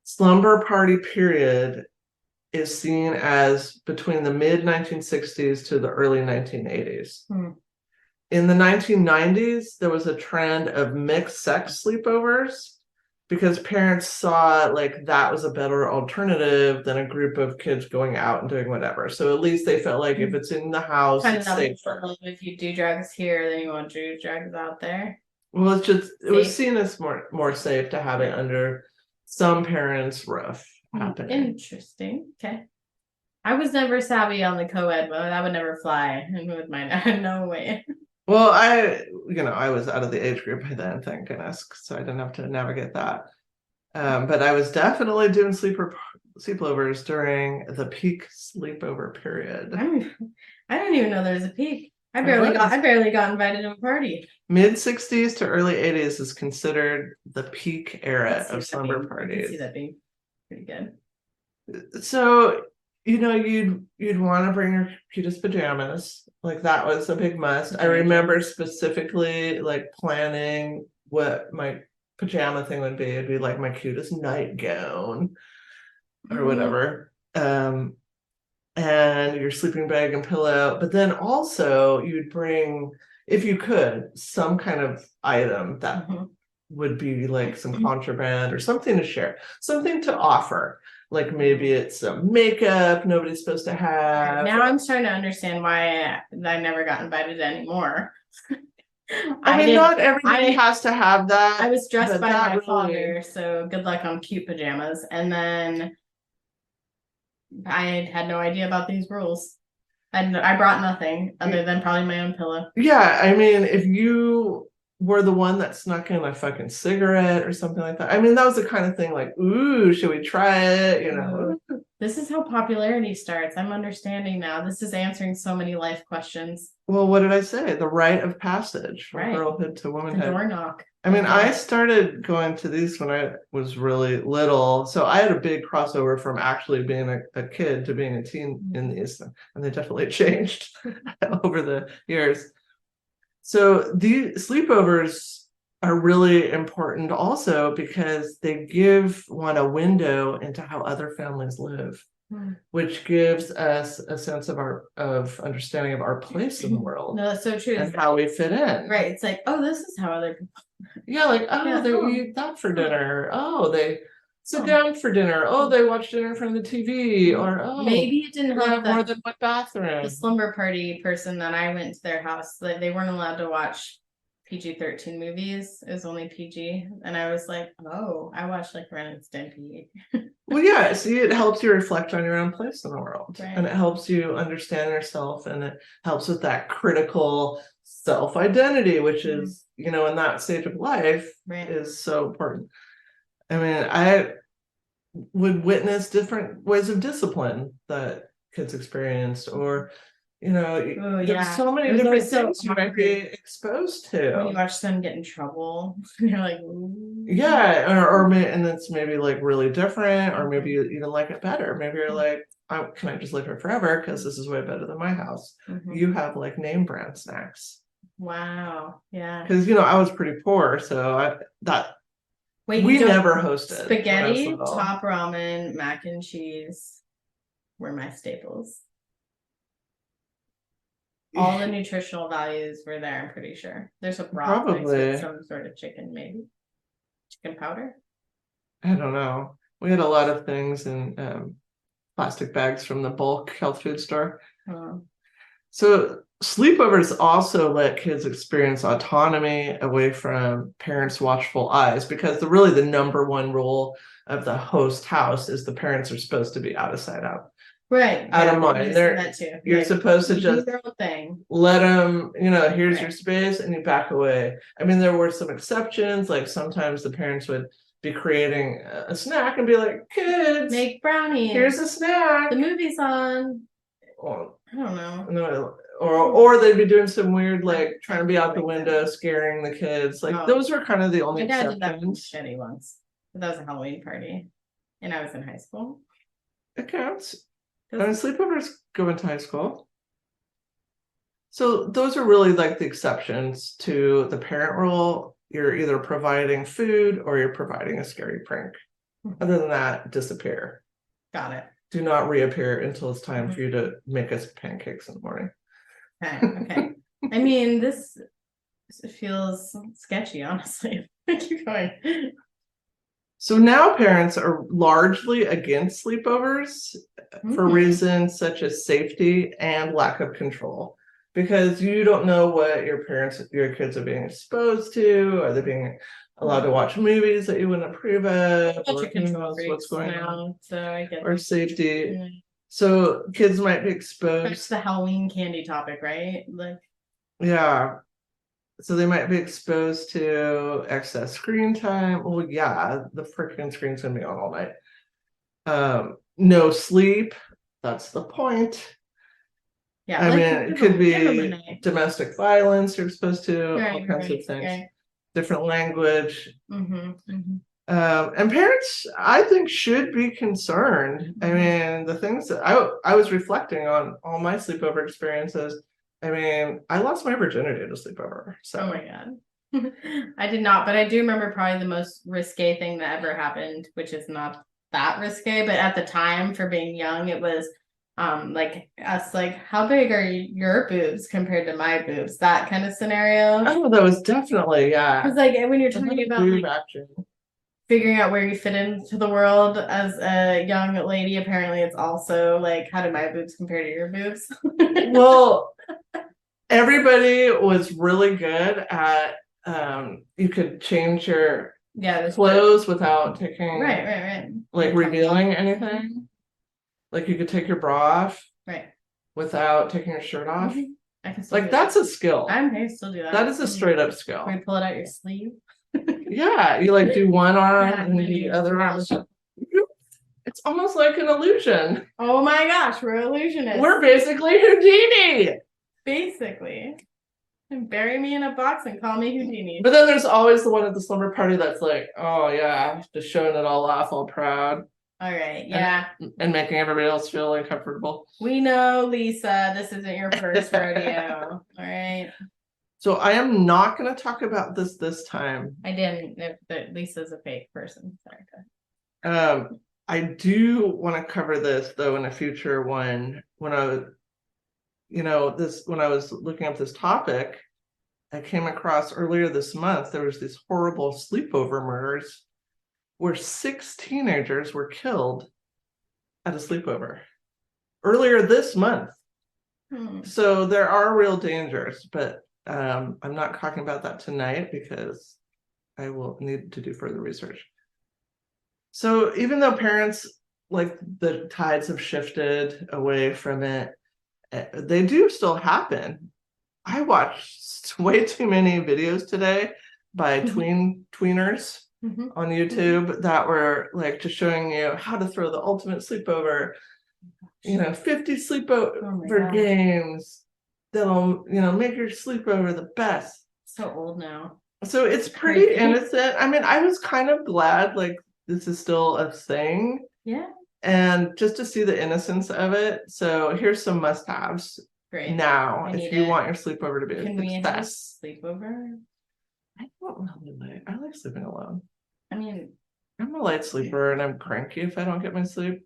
Speaker 1: slumber party period is seen as between the mid 1960s to the early 1980s. In the 1990s, there was a trend of mixed sex sleepovers because parents saw like that was a better alternative than a group of kids going out and doing whatever. So at least they felt like if it's in the house, it's safer.
Speaker 2: If you do drugs here, then you won't do drugs out there.
Speaker 1: Well, it's just it was seen as more safe to have it under some parents' roof. Happening.
Speaker 2: Interesting. Okay. I was never savvy on the co-ed, but that would never fly with mine. No way.
Speaker 1: Well, I was out of the age group by then, thank goodness, so I didn't have to navigate that. But I was definitely doing sleepovers during the peak sleepover period.
Speaker 2: I don't even know there's a peak. I barely got invited to a party.
Speaker 1: Mid 60s to early 80s is considered the peak era of slumber parties. I can
Speaker 2: see that being pretty good.
Speaker 1: So, you'd want to bring your cutest pajamas. Like that was a big must. I remember specifically like planning what my pajama thing would be. It'd be like my cutest nightgown or whatever. And your sleeping bag and pillow. But then also you'd bring, if you could, some kind of item that would be like some contraband or something to share, something to offer. Like maybe it's some makeup nobody's supposed to have.
Speaker 2: Now I'm starting to understand why I never got invited anymore.
Speaker 1: Not everybody has to have that.
Speaker 2: I was dressed by my father, so good luck on cute pajamas. And then I had no idea about these rules. I brought nothing other than probably my own pillow.
Speaker 1: Yeah, I mean, if you were the one that snuck in a fucking cigarette or something like that. I mean, that was the kind of thing like, ooh, should we try it?
Speaker 2: This is how popularity starts. I'm understanding now. This is answering so many life questions.
Speaker 1: Well, what did I say? The rite of passage from girlhood to womanhood.
Speaker 2: The door knock.
Speaker 1: I mean, I started going to these when I was really little. So I had a big crossover from actually being a kid to being a teen in these. And they definitely changed over the years. So the sleepovers are really important also because they give one a window into how other families live. which gives us a sense of understanding of our place in the world.
Speaker 2: No, that's so true.
Speaker 1: And how we fit in.
Speaker 2: Right. It's like, oh, this is how other people.
Speaker 1: Yeah, like, oh, they eat that for dinner. Oh, they sit down for dinner. Oh, they watch dinner in front of the TV. Or
Speaker 2: maybe it didn't
Speaker 1: have more than one bathroom.
Speaker 2: The slumber party person that I went to their house, they weren't allowed to watch PG-13 movies. It was only PG. And I was like, oh, I watched like Ren and Stimpy.
Speaker 1: Well, yeah, see, it helps you reflect on your own place in the world.
Speaker 2: Right.
Speaker 1: And it helps you understand yourself, and it helps with that critical self-identity, which is, in that stage of life is so important. I mean, I would witness different ways of discipline that kids experienced, or there's so many different things you might be exposed to.
Speaker 2: When you watch them get in trouble, you're like, ooh.
Speaker 1: Yeah, and it's maybe like really different, or maybe you even like it better. Maybe you're like, can I just live here forever because this is way better than my house? You have like name brand snacks.
Speaker 2: Wow. Yeah.
Speaker 1: Because I was pretty poor, so we never hosted
Speaker 2: spaghetti, top ramen, mac and cheese were my staples. All the nutritional values were there, I'm pretty sure. There's a broth with some sort of chicken, maybe. Chicken powder?
Speaker 1: I don't know. We had a lot of things in plastic bags from the bulk health food store. So sleepovers also let kids experience autonomy away from parents' watchful eyes, because really the number one rule of the host house is the parents are supposed to be out of sight, out.
Speaker 2: Right.
Speaker 1: Out of mind. You're supposed to just let them, here's your space, and you back away. I mean, there were some exceptions. Like sometimes the parents would be creating a snack and be like, kids,
Speaker 2: make brownies.
Speaker 1: Here's a snack.
Speaker 2: The movie's on.
Speaker 1: Well,
Speaker 2: I don't know.
Speaker 1: No, or they'd be doing some weird, like trying to be out the window, scaring the kids. Like those were kind of the only exceptions.
Speaker 2: My dad did that machete once. But that was a Halloween party, and I was in high school.
Speaker 1: It counts. And sleepovers go into high school. So those are really like the exceptions to the parent rule. You're either providing food or you're providing a scary prank. Other than that, disappear.
Speaker 2: Got it.
Speaker 1: Do not reappear until it's time for you to make us pancakes in the morning.
Speaker 2: Okay. I mean, this feels sketchy, honestly. Keep going.
Speaker 1: So now parents are largely against sleepovers for reasons such as safety and lack of control, because you don't know what your kids are being exposed to. Are they being allowed to watch movies that you wouldn't approve of? Or who knows what's going on?
Speaker 2: So I get
Speaker 1: or safety. Yeah. So kids might be exposed.
Speaker 2: That's the Halloween candy topic, right? Like,
Speaker 1: yeah. So they might be exposed to excess screen time. Well, yeah, the freaking screen's gonna be on all night. No sleep. That's the point. Yeah, I mean, it could be domestic violence. You're exposed to all kinds of things. Different language. And parents, I think, should be concerned. I mean, the things that I was reflecting on all my sleepover experiences. I mean, I lost my virginity at a sleepover. So.
Speaker 2: Oh my God. I did not, but I do remember probably the most risque thing that ever happened, which is not that risque, but at the time, for being young, it was like us, like, how big are your boobs compared to my boobs? That kind of scenario.
Speaker 1: Oh, that was definitely, yeah.
Speaker 2: Because like when you're talking about like, figuring out where you fit into the world as a young lady, apparently it's also like, how do my boobs compare to your boobs?
Speaker 1: Well, everybody was really good at you could change your clothes without taking like revealing anything. Like you could take your bra off without taking your shirt off. I can still that's a skill.
Speaker 2: I can still do that.
Speaker 1: That is a straight up skill.
Speaker 2: Can you pull it out your sleeve?
Speaker 1: Yeah, you like do one arm and the other arm. It's almost like an illusion.
Speaker 2: Oh my gosh, we're illusionists.
Speaker 1: We're basically Houdini.
Speaker 2: Basically. And bury me in a box and call me Houdini.
Speaker 1: But then there's always the one at the slumber party that's like, oh yeah, just showing it all off, all proud.
Speaker 2: All right, yeah.
Speaker 1: And making everybody else feel uncomfortable.
Speaker 2: We know, Lisa, this isn't your first rodeo. All right.
Speaker 1: So I am not going to talk about this time.
Speaker 2: I didn't. Lisa's a fake person. Sorry.
Speaker 1: I do want to cover this though in a future one when I was, when I was looking up this topic, I came across earlier this month, there was these horrible sleepover murders where 6 teenagers were killed at a sleepover earlier this month. So there are real dangers, but I'm not talking about that tonight because I will need to do further research. So even though parents, like, the tides have shifted away from it, they do still happen. I watched way too many videos today by tweeners on YouTube that were like just showing you how to throw the ultimate sleepover, 50 sleepover games that'll, make your sleepover the best.
Speaker 2: So old now.
Speaker 1: So it's pretty innocent. I mean, I was kind of glad like this is still a thing.
Speaker 2: Yeah.
Speaker 1: And just to see the innocence of it. So here's some must-haves.
Speaker 2: Great.
Speaker 1: Now, if you want your sleepover to be a
Speaker 2: Can we have a
Speaker 1: success.
Speaker 2: sleepover?
Speaker 1: I don't really like. I like sleeping alone.
Speaker 2: I mean,
Speaker 1: I'm a light sleeper and I'm cranky if I don't get my sleep.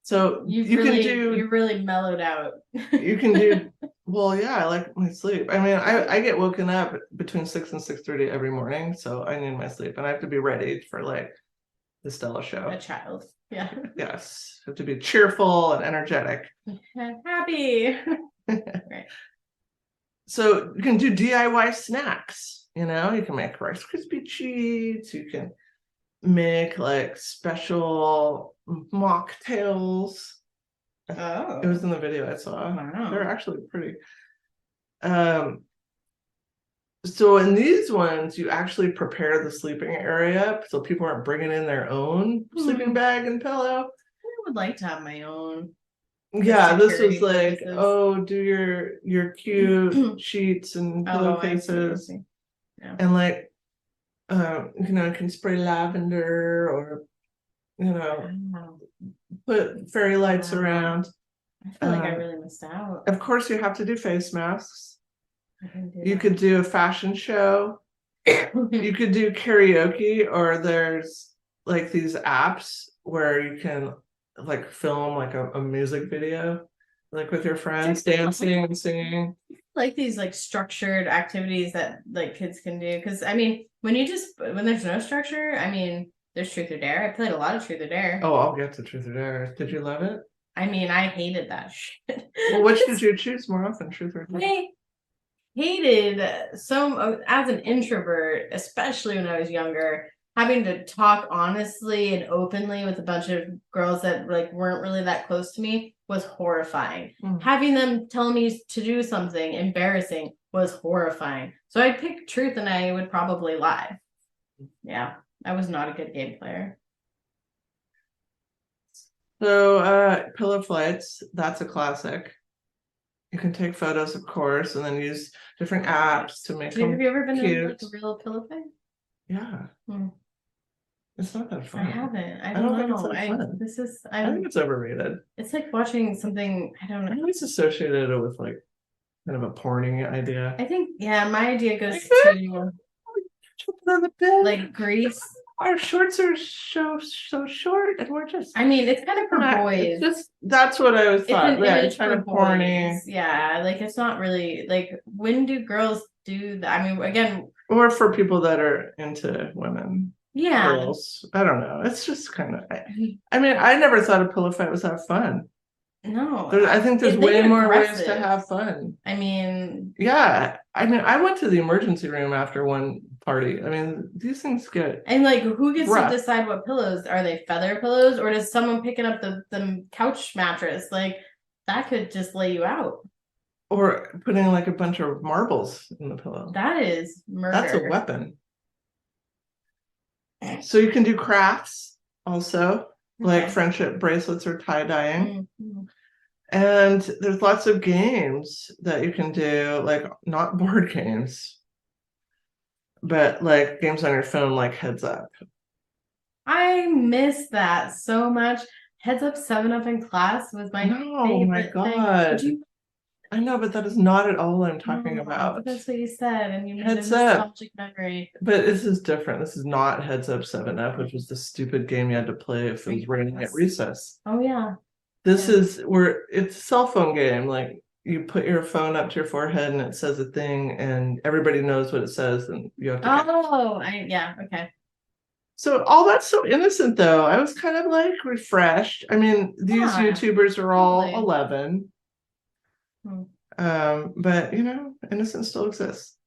Speaker 1: So
Speaker 2: you're really mellowed out.
Speaker 1: You can do well, yeah, I like my sleep. I mean, I get woken up between 6 and 6:30 every morning, so I need my sleep and I have to be ready for like the Stella show.
Speaker 2: A child. Yeah.
Speaker 1: Yes. Have to be cheerful and energetic.
Speaker 2: Happy. Right.
Speaker 1: So you can do DIY snacks, you can make Rice Krispie treats, you can make like special mocktails.
Speaker 2: Oh.
Speaker 1: It was in the video I saw.
Speaker 2: Wow.
Speaker 1: They're actually pretty. So in these ones, you actually prepare the sleeping area so people aren't bringing in their own sleeping bag and pillow.
Speaker 2: I would like to have my own.
Speaker 1: Yeah, this was like, do your cute sheets and pillowcases. Yeah. And like, you can spray lavender or, put fairy lights around.
Speaker 2: I feel like I really missed out.
Speaker 1: Of course, you have to do face masks. You could do a fashion show. You could do karaoke, or there's like these apps where you can like film like a music video, like with your friends dancing and singing.
Speaker 2: Like these like structured activities that like kids can do. Because I mean, when there's no structure, I mean, there's Truth or Dare. I played a lot of Truth or Dare.
Speaker 1: Oh, I'll get to Truth or Dare. Did you love it?
Speaker 2: I mean, I hated that shit.
Speaker 1: Well, which did you choose more often, Truth or Dare?
Speaker 2: I hated as an introvert, especially when I was younger, having to talk honestly and openly with a bunch of girls that like weren't really that close to me was horrifying. Having them tell me to do something embarrassing was horrifying. So I'd pick Truth and I would probably lie. Yeah, I was not a good game player.
Speaker 1: So pillow flights, that's a classic. You can take photos, of course, and then use different apps to make them.
Speaker 2: Have you ever been
Speaker 1: cute.
Speaker 2: in like a real pillow fight?
Speaker 1: Yeah. It's not that fun.
Speaker 2: I haven't. I don't know.
Speaker 1: Think it's that fun. I think it's overrated.
Speaker 2: It's like watching something, I don't know.
Speaker 1: I always associated it with like kind of a porny idea.
Speaker 2: I think, yeah, my idea goes to
Speaker 1: on the bed.
Speaker 2: Like Grease.
Speaker 1: Our shorts are so short, and we're just.
Speaker 2: I mean, it's kind of for boys.
Speaker 1: That's what I was thought.
Speaker 2: Yeah,
Speaker 1: it's kind of porny.
Speaker 2: Yeah, like it's not really like when do girls do that? I mean, again,
Speaker 1: or for people that are into women.
Speaker 2: Yeah.
Speaker 1: Girls. I don't know. It's just kind of. I mean, I never thought a pillow fight was that fun.
Speaker 2: No,
Speaker 1: I think there's way more ways to have fun.
Speaker 2: I mean,
Speaker 1: yeah. I mean, I went to the emergency room after one party. I mean, these things get
Speaker 2: and like who gets to decide what pillows? Are they feather pillows, or does someone picking up the couch mattress? Like that could just lay you out.
Speaker 1: Or putting like a bunch of marbles in the pillow.
Speaker 2: That is murder.
Speaker 1: That's a weapon. So you can do crafts also. Like friendship bracelets or tie-dyeing. And there's lots of games that you can do, like not board games, but like games on your phone, like Heads Up.
Speaker 2: I miss that so much. Heads Up, 7 Up in class was my favorite
Speaker 1: my God.
Speaker 2: thing.
Speaker 1: I know, but that is not at all what I'm talking
Speaker 2: No,
Speaker 1: about.
Speaker 2: but that's what you said, and you made
Speaker 1: Heads
Speaker 2: a
Speaker 1: Up.
Speaker 2: nostalgic memory.
Speaker 1: But this is different. This is not Heads Up 7 Up, which was the stupid game you had to play if it was raining at recess.
Speaker 2: Oh yeah.
Speaker 1: This is where it's a cell phone game. Like you put your phone up to your forehead and it says a thing, and everybody knows what it says, and you have to.
Speaker 2: Oh, yeah, okay.
Speaker 1: So all that's so innocent, though. I was kind of like refreshed. I mean, these YouTubers are all 11. But you know, innocence still exists.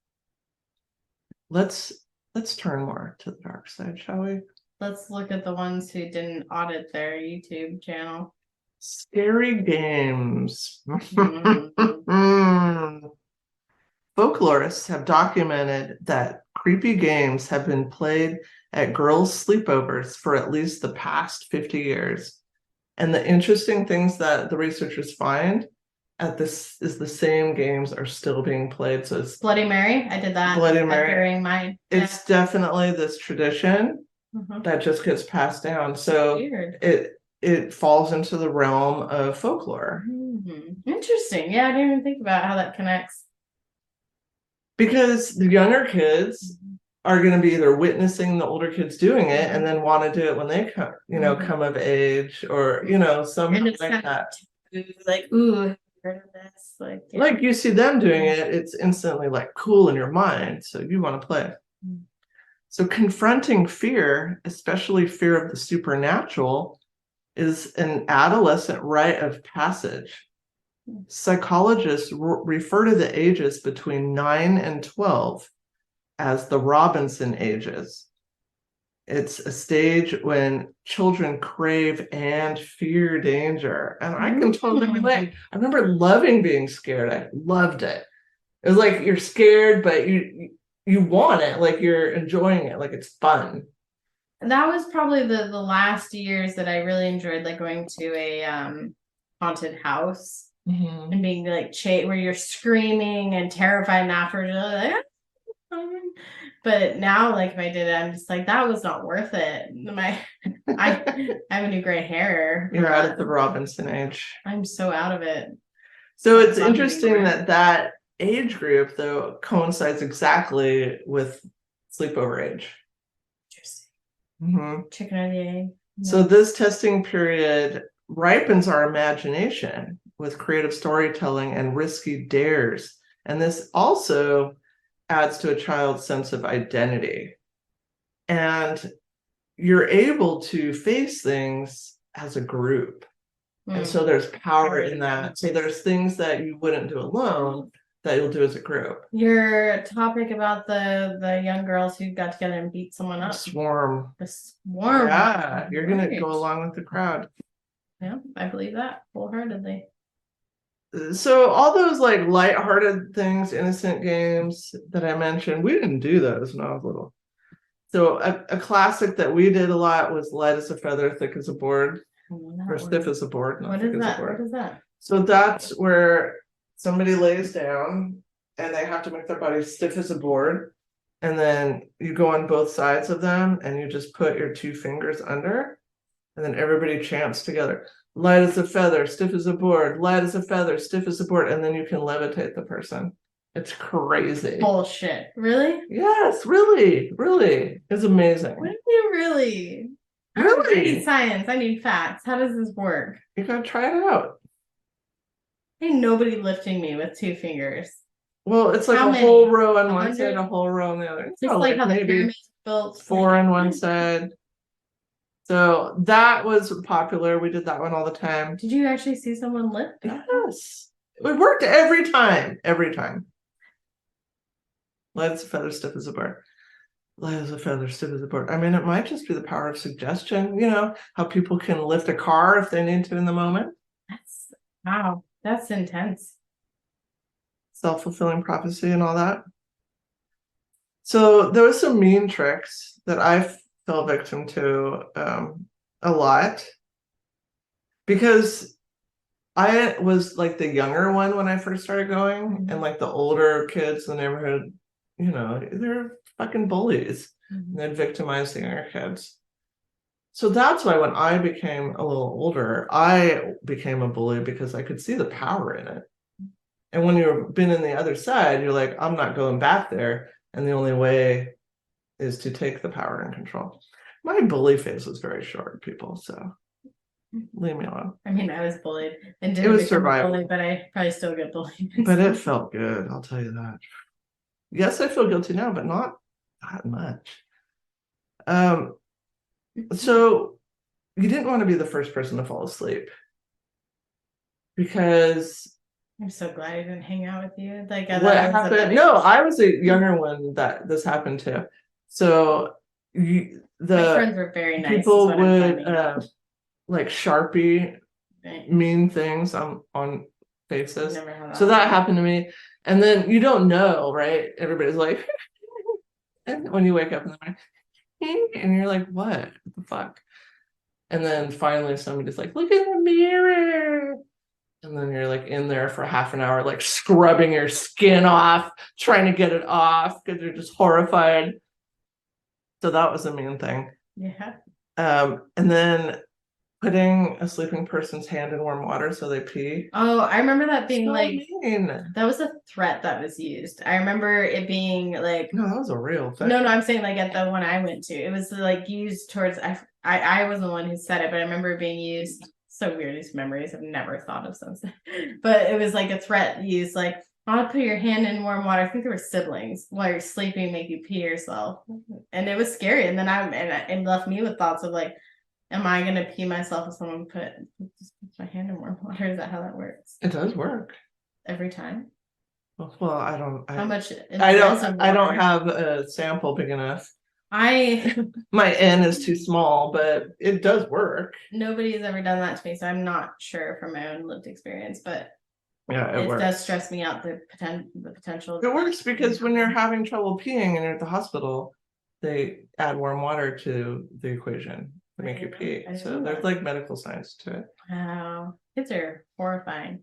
Speaker 1: Let's turn more to the dark side, shall we? Let's look at the ones who didn't audit their YouTube channel. Scary games. Folklorists have documented that creepy games have been played at girls' sleepovers for at least the past 50 years. And the interesting things that the researchers find at this is the same games are still being played. So it's Bloody Mary. I did that. Bloody Mary. During mine. It's definitely this tradition that just gets passed down. So it falls into the realm of folklore. Interesting. Yeah, I didn't even think about how that connects. Because the younger kids are going to be either witnessing the older kids doing it and then want to do it when they come, come of age, or something like that. Like, ooh, heard of this? Like you see them doing it, it's instantly like cool in your mind, so you want to play. So confronting fear, especially fear of the supernatural, is an adolescent rite of passage. Psychologists refer to the ages between 9 and 12 as the Robinson ages. It's a stage when children crave and fear danger. And I can totally relate. I remember loving being scared. I loved it. It was like you're scared, but you want it, like you're enjoying it, like it's fun. That was probably the last years that I really enjoyed, like going to a haunted house and being like where you're screaming and terrified, and afterwards you're like, but now, like if I did it, I'm just like, that was not worth it. I have a new gray hair. You're out of the Robinson age. I'm so out of it. So it's interesting that age group though coincides exactly with sleepover age. Interesting. Chicken or the egg. So this testing period ripens our imagination with creative storytelling and risky dares. And this also adds to a child's sense of identity. And you're able to face things as a group. And so there's power in that. So there's things that you wouldn't do alone that you'll do as a group. Your topic about the young girls who got together and beat someone up. The swarm. Yeah, you're going to go along with the crowd. Yeah, I believe that wholeheartedly. So all those like lighthearted things, innocent games that I mentioned, we didn't do those when I was little. So a classic that we did a lot was light as a feather, thick as a board, or stiff as a board. Not thick as a board. What is that? So that's where somebody lays down and they have to make their body stiff as a board. And then you go on both sides of them and you just put your 2 fingers under, and then everybody chants together. Light as a feather, stiff as a board, light as a feather, stiff as a board, and then you can levitate the person. It's crazy. Bullshit. Really? Yes, really. It's amazing. What do you really? Really? I need science. I need facts. How does this work? You gotta try it out. Ain't nobody lifting me with 2 fingers. Well, it's like whole row on one side, a whole row on the other. It's like how the pyramid's built. 4 on one side. So that was popular. We did that one all the time. Did you actually see someone lift? Yes. It worked every time. Light as a feather, stiff as a board. Light as a feather, stiff as a board. I mean, it might just be the power of suggestion. You know, how people can lift a car if they need to in the moment. Wow. That's intense. Self-fulfilling prophecy and all that. So there was some mean tricks that I fell victim to a lot, because I was like the younger one when I first started going, and like the older kids in the neighborhood, they're fucking bullies, and they'd victimize the younger kids. So that's why when I became a little older, I became a bully, because I could see the power in it. And when you've been in the other side, you're like, I'm not going back there. And the only way is to take the power and control. My bully phase was very short, people, so leave me alone.
Speaker 2: I mean, I was bullied and
Speaker 1: It
Speaker 2: didn't
Speaker 1: was
Speaker 2: become a
Speaker 1: survival.
Speaker 2: bully, but I probably still get bullied.
Speaker 1: But it felt good, I'll tell you that. Yes, I feel guilty now, but not that much. So you didn't want to be the first person to fall asleep because
Speaker 2: I'm so glad I didn't hang out with you. Like
Speaker 1: what happened? No, I was a younger one that this happened to. So
Speaker 2: my friends were very nice.
Speaker 1: People would like Sharpie
Speaker 2: right.
Speaker 1: mean things on faces. So that happened to me. And then you don't know, right? Everybody's like, and when you wake up in the morning, and you're like, what the fuck? And then finally somebody's like, look in the mirror. And then you're like in there for half an hour, like scrubbing your skin off, trying to get it off because you're just horrified. So that was the main thing.
Speaker 2: Yeah.
Speaker 1: And then putting a sleeping person's hand in warm water so they pee.
Speaker 2: Oh, I remember that being
Speaker 1: so
Speaker 2: like
Speaker 1: mean.
Speaker 2: That was a threat that was used. I remember it being like
Speaker 1: no, that was a real thing.
Speaker 2: No, I'm saying like at the one I went to, it was like used towards I was the one who said it, but I remember it being used. So weird, these memories I've never thought of since. But it was like a threat used, like I'll put your hand in warm water. I think there were siblings while you're sleeping, make you pee yourself, and it was scary. And then it left me with thoughts of like, am I gonna pee myself if someone just puts my hand in warm water? Is that how that works?
Speaker 1: It does work
Speaker 2: Every time.
Speaker 1: Well, I don't.
Speaker 2: How much?
Speaker 1: I don't have a sample big enough. My N is too small, but it does work.
Speaker 2: Nobody's ever done that to me, so I'm not sure from my own lived experience, but
Speaker 1: yeah,
Speaker 2: it does stress me out, the potential.
Speaker 1: It works because when you're having trouble peeing and you're at the hospital, they add warm water to the equation to make you pee. So there's like medical science to it.
Speaker 2: Wow, kids are horrifying.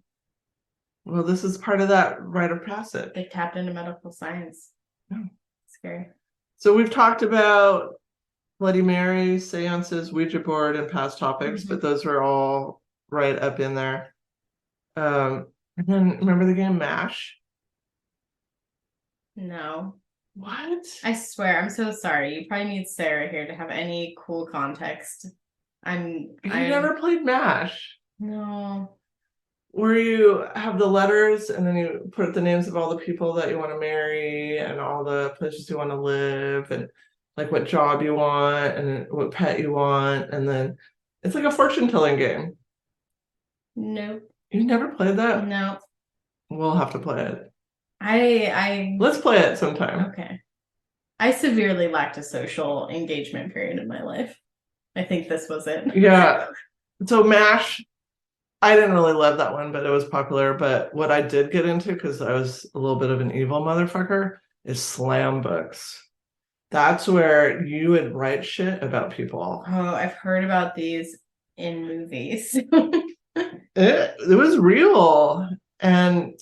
Speaker 1: Well, this is part of that rite of passage.
Speaker 2: They tapped into medical science.
Speaker 1: Yeah.
Speaker 2: Scary.
Speaker 1: So we've talked about Bloody Mary, seances, Ouija board, and past topics, but those are all right up in there. And then remember the game MASH?
Speaker 2: No.
Speaker 1: What?
Speaker 2: I swear, I'm so sorry. You probably need Sarah here to have any cool context.
Speaker 1: You never played MASH?
Speaker 2: No.
Speaker 1: Where you have the letters and then you put the names of all the people that you want to marry and all the places you want to live and like what job you want and what pet you want, and then it's like a fortune telling game.
Speaker 2: Nope.
Speaker 1: You never played that?
Speaker 2: No.
Speaker 1: We'll have to play it. Let's play it sometime.
Speaker 2: Okay. I severely lacked a social engagement period in my life. I think this was it.
Speaker 1: Yeah. So MASH, I didn't really love that one, but it was popular. But what I did get into, because I was a little bit of an evil motherfucker, is slam books. That's where you would write shit about people.
Speaker 2: Oh, I've heard about these in movies.
Speaker 1: It was real. And,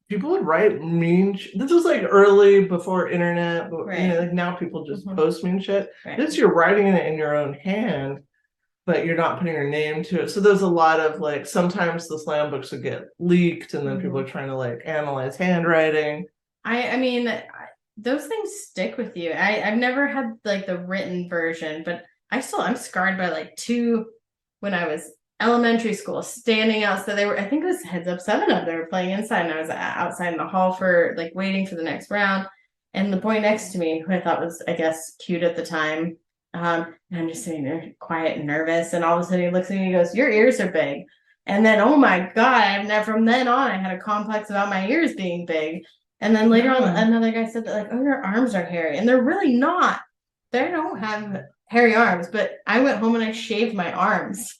Speaker 1: people would write mean this was like early before internet, but
Speaker 2: right.
Speaker 1: Like now people just post mean shit. Right. This you're writing it in your own hand, but you're not putting your name to it. So there's a lot of like, sometimes the slam books would get leaked and then people are trying to like analyze handwriting.
Speaker 2: I mean, those things stick with you. I've never had like the written version, but I'm scarred by like two when I was elementary school, standing outside. I think it was Heads Up 7-Up. They were playing inside and I was outside in the hall for like waiting for the next round. And the boy next to me, who I thought was, I guess, cute at the time, and I'm just sitting there quiet and nervous. And all of a sudden he looks at me and he goes, your ears are big. And then, oh my God, from then on, I had a complex about my ears being big. And then later on, another guy said that like, oh, your arms are hairy. And they're really not. They don't have hairy arms, but I went home and I shaved my arms.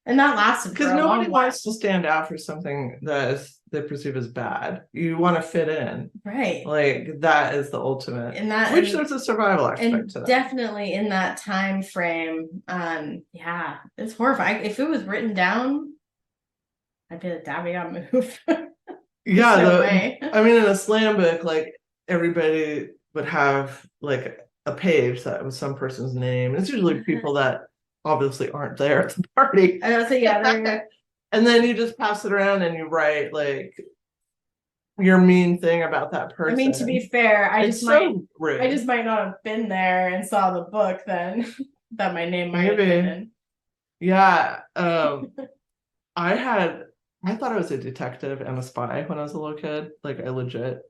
Speaker 2: And that lasted
Speaker 1: because nobody wants to stand out for something that they perceive as bad. You want to fit in,
Speaker 2: right?
Speaker 1: Like that is the ultimate. There's a survival aspect to that.
Speaker 2: Definitely in that time frame. Yeah, it's horrifying. If it was written down, I'd be like, "Dad, we gotta move."
Speaker 1: Yeah, I mean, in a slam book, like everybody would have like a page that was some person's name. It's usually people that obviously aren't there at the party.
Speaker 2: I would say, yeah,
Speaker 1: And then you just pass it around and you write like your mean thing about that person.
Speaker 2: I mean, to be fair, I just might not have been there and saw the book then that my name might have been in.
Speaker 1: Yeah. I thought I was a detective and a spy when I was a little kid. Like I legit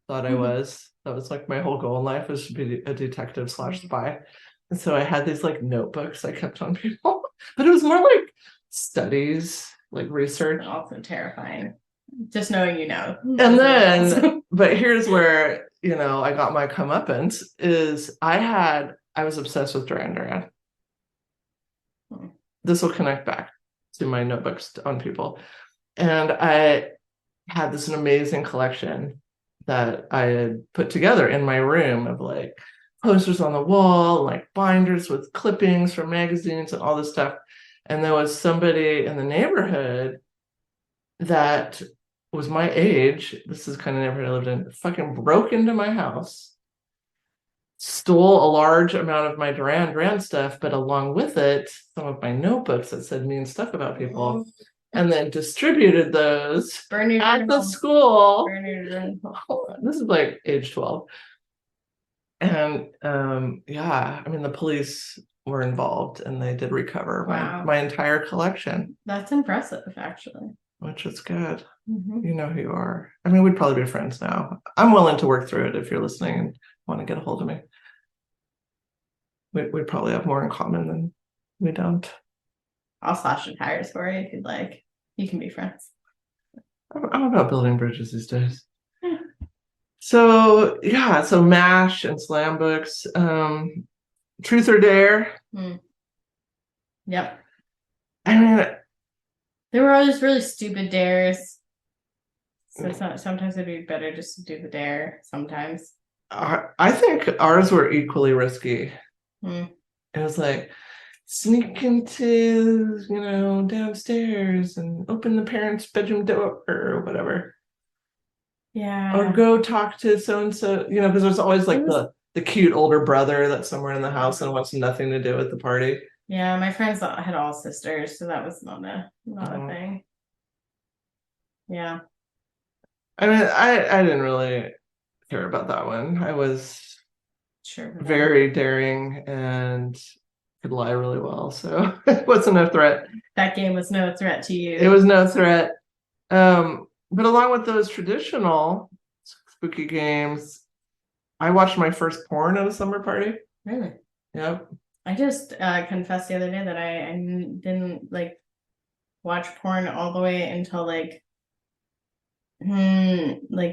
Speaker 1: thought I was. That was like my whole goal in life was to be a detective / spy. And so I had these like notebooks I kept on people, but it was more like studies, like research.
Speaker 2: Also terrifying. Just knowing
Speaker 1: And then, but here's where, I got my comeuppance is I was obsessed with Duran Duran. This will connect back to my notebooks on people. And I had this amazing collection that I had put together in my room of like posters on the wall, like binders with clippings from magazines and all this stuff. And there was somebody in the neighborhood that was my age. This is kind of neighborhood I lived in. Fucking broke into my house, stole a large amount of my Duran Duran stuff, but along with it, some of my notebooks that said mean stuff about people, and then distributed those at the school. This is like age 12. And yeah, I mean, the police were involved and they did recover my entire collection.
Speaker 2: That's impressive, actually.
Speaker 1: Which is good. You know who you are. I mean, we'd probably be friends now. I'm willing to work through it if you're listening and want to get a hold of me. We'd probably have more in common than we don't.
Speaker 2: I'll slash the tires for you if you'd like. You can be friends.
Speaker 1: I'm about building bridges these days. So yeah, so MASH and slam books. Truth or Dare.
Speaker 2: Yep.
Speaker 1: I mean,
Speaker 2: there were all these really stupid dares. So sometimes it'd be better just to do the dare sometimes.
Speaker 1: I think ours were equally risky. It was like sneak into, downstairs and open the parents' bedroom door or whatever.
Speaker 2: Yeah.
Speaker 1: Or go talk to so-and-so, because there's always like the cute older brother that's somewhere in the house and wants nothing to do with the party.
Speaker 2: Yeah, my friends had all sisters, so that was not a thing. Yeah.
Speaker 1: I mean, I didn't really care about that one. I was very daring and could lie really well, so it wasn't a threat.
Speaker 2: That game was no threat to you.
Speaker 1: It was no threat. But along with those traditional spooky games, I watched my first porn at a summer party.
Speaker 2: Really?
Speaker 1: Yep.
Speaker 2: I just confessed the other day that I didn't like watch porn all the way until like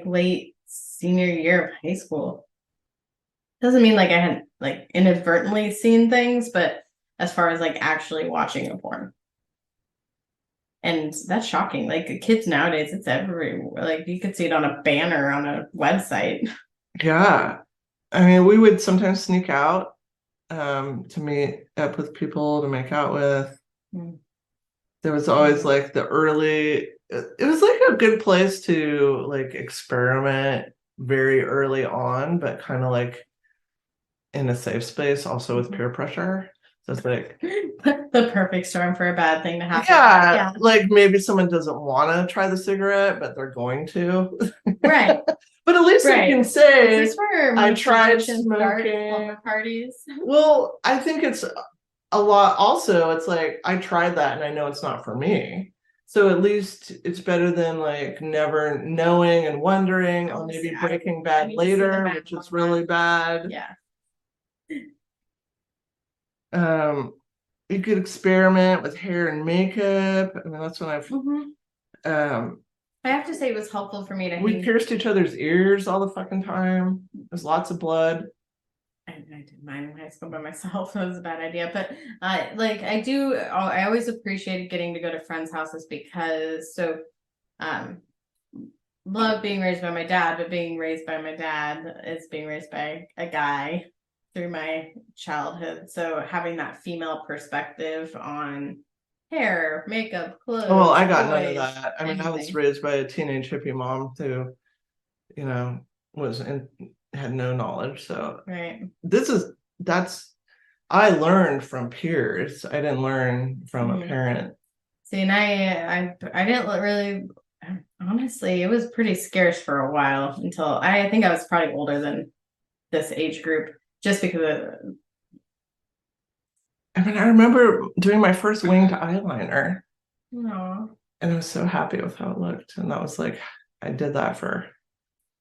Speaker 2: late senior year of high school. Doesn't mean like I had like inadvertently seen things, but as far as like actually watching a porn. And that's shocking. Like kids nowadays, it's everywhere. Like you could see it on a banner on a website.
Speaker 1: Yeah. I mean, we would sometimes sneak out to meet up with people to make out with. There was always like it was like a good place to like experiment very early on, but kind of like in a safe space also with peer pressure. So it's like
Speaker 2: the perfect storm for a bad thing to happen.
Speaker 1: Yeah, like maybe someone doesn't want to try the cigarette, but they're going to.
Speaker 2: Right.
Speaker 1: But at least they can say,
Speaker 2: is this where
Speaker 1: I tried smoking.
Speaker 2: Parties.
Speaker 1: Well, I think it's a lot. Also, it's like I tried that and I know it's not for me. So at least it's better than like never knowing and wondering, or maybe Breaking Bad later, which is really bad.
Speaker 2: Yeah.
Speaker 1: You could experiment with hair and makeup. I mean, that's when
Speaker 2: I have to say it was helpful for me to
Speaker 1: we pierced each other's ears all the fucking time. There's lots of blood.
Speaker 2: I did mine in high school by myself. That was a bad idea. But I always appreciated getting to go to friends' houses because love being raised by my dad, but being raised by my dad is being raised by a guy through my childhood. So having that female perspective on hair, makeup, clothes.
Speaker 1: Oh, well, I got none of that. I mean, I was raised by a teenage hippie mom who, had no knowledge. So
Speaker 2: right.
Speaker 1: I learned from peers. I didn't learn from a parent.
Speaker 2: See, and I didn't really, honestly, it was pretty scarce for a while until I think I was probably older than this age group, just because of,
Speaker 1: I mean, I remember doing my first winged eyeliner,
Speaker 2: no,
Speaker 1: and I was so happy with how it looked. And that was like, I did that for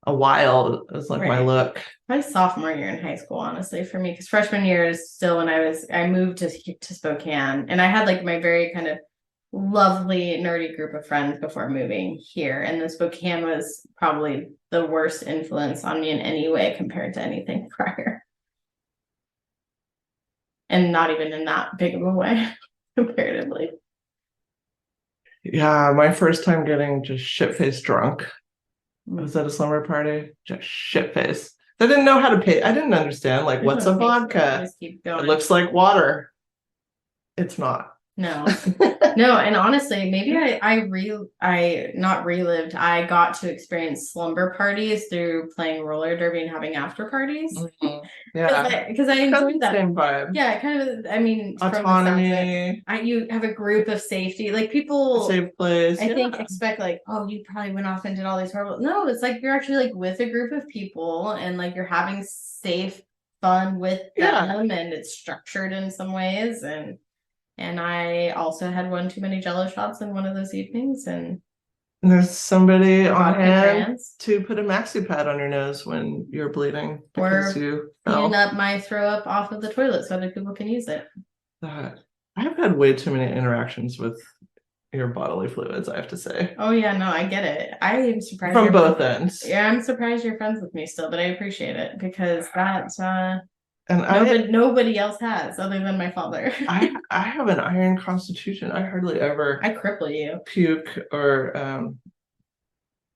Speaker 1: a while. It was like my
Speaker 2: Right.
Speaker 1: look.
Speaker 2: Probably sophomore year in high school, honestly, for me, because freshman year is still when I moved to Spokane, and I had like my very kind of lovely nerdy group of friends before moving here, and the Spokane was probably the worst influence on me in any way compared to anything prior, and not even in that big of a way comparatively.
Speaker 1: Yeah, my first time getting just shit-faced drunk. I was at a slumber party, just shit-faced. I didn't know how to pay. I didn't understand, like,
Speaker 2: There's
Speaker 1: what's
Speaker 2: no
Speaker 1: a
Speaker 2: face for it,
Speaker 1: vodka?
Speaker 2: just keep
Speaker 1: It
Speaker 2: going.
Speaker 1: looks like water. It's not.
Speaker 2: No, no, and honestly, maybe I not relived. I got to experience slumber parties through playing roller derby and having after parties.
Speaker 1: Yeah,
Speaker 2: because I enjoyed that.
Speaker 1: same vibe.
Speaker 2: Yeah, kind of. I mean, from the sounds of it,
Speaker 1: Autonomy,
Speaker 2: you have a group of safety. Like people,
Speaker 1: safe place.
Speaker 2: I think
Speaker 1: Yeah.
Speaker 2: expect like, oh, you probably went off and did all these horrible. No, it's like you're actually like with a group of people and like you're having safe fun with
Speaker 1: Yeah.
Speaker 2: them, and it's structured in some ways. And I also had one too many Jello shots in one of those evenings, and
Speaker 1: And there's somebody on
Speaker 2: vodka
Speaker 1: hand
Speaker 2: crayons.
Speaker 1: to put a maxi pad on your nose when you're bleeding because
Speaker 2: Or
Speaker 1: you
Speaker 2: cleaning
Speaker 1: fell.
Speaker 2: up my throw up off of the toilet so other people can use it.
Speaker 1: That I've had way too many interactions with your bodily fluids, I have to say.
Speaker 2: Oh yeah, no, I get it. I am surprised
Speaker 1: From
Speaker 2: you're
Speaker 1: both ends.
Speaker 2: Yeah, I'm surprised you're friends with me still, but I appreciate it because that
Speaker 1: And
Speaker 2: nobody else has other than my father.
Speaker 1: I have an iron constitution. I hardly ever
Speaker 2: I cripple you.
Speaker 1: puke or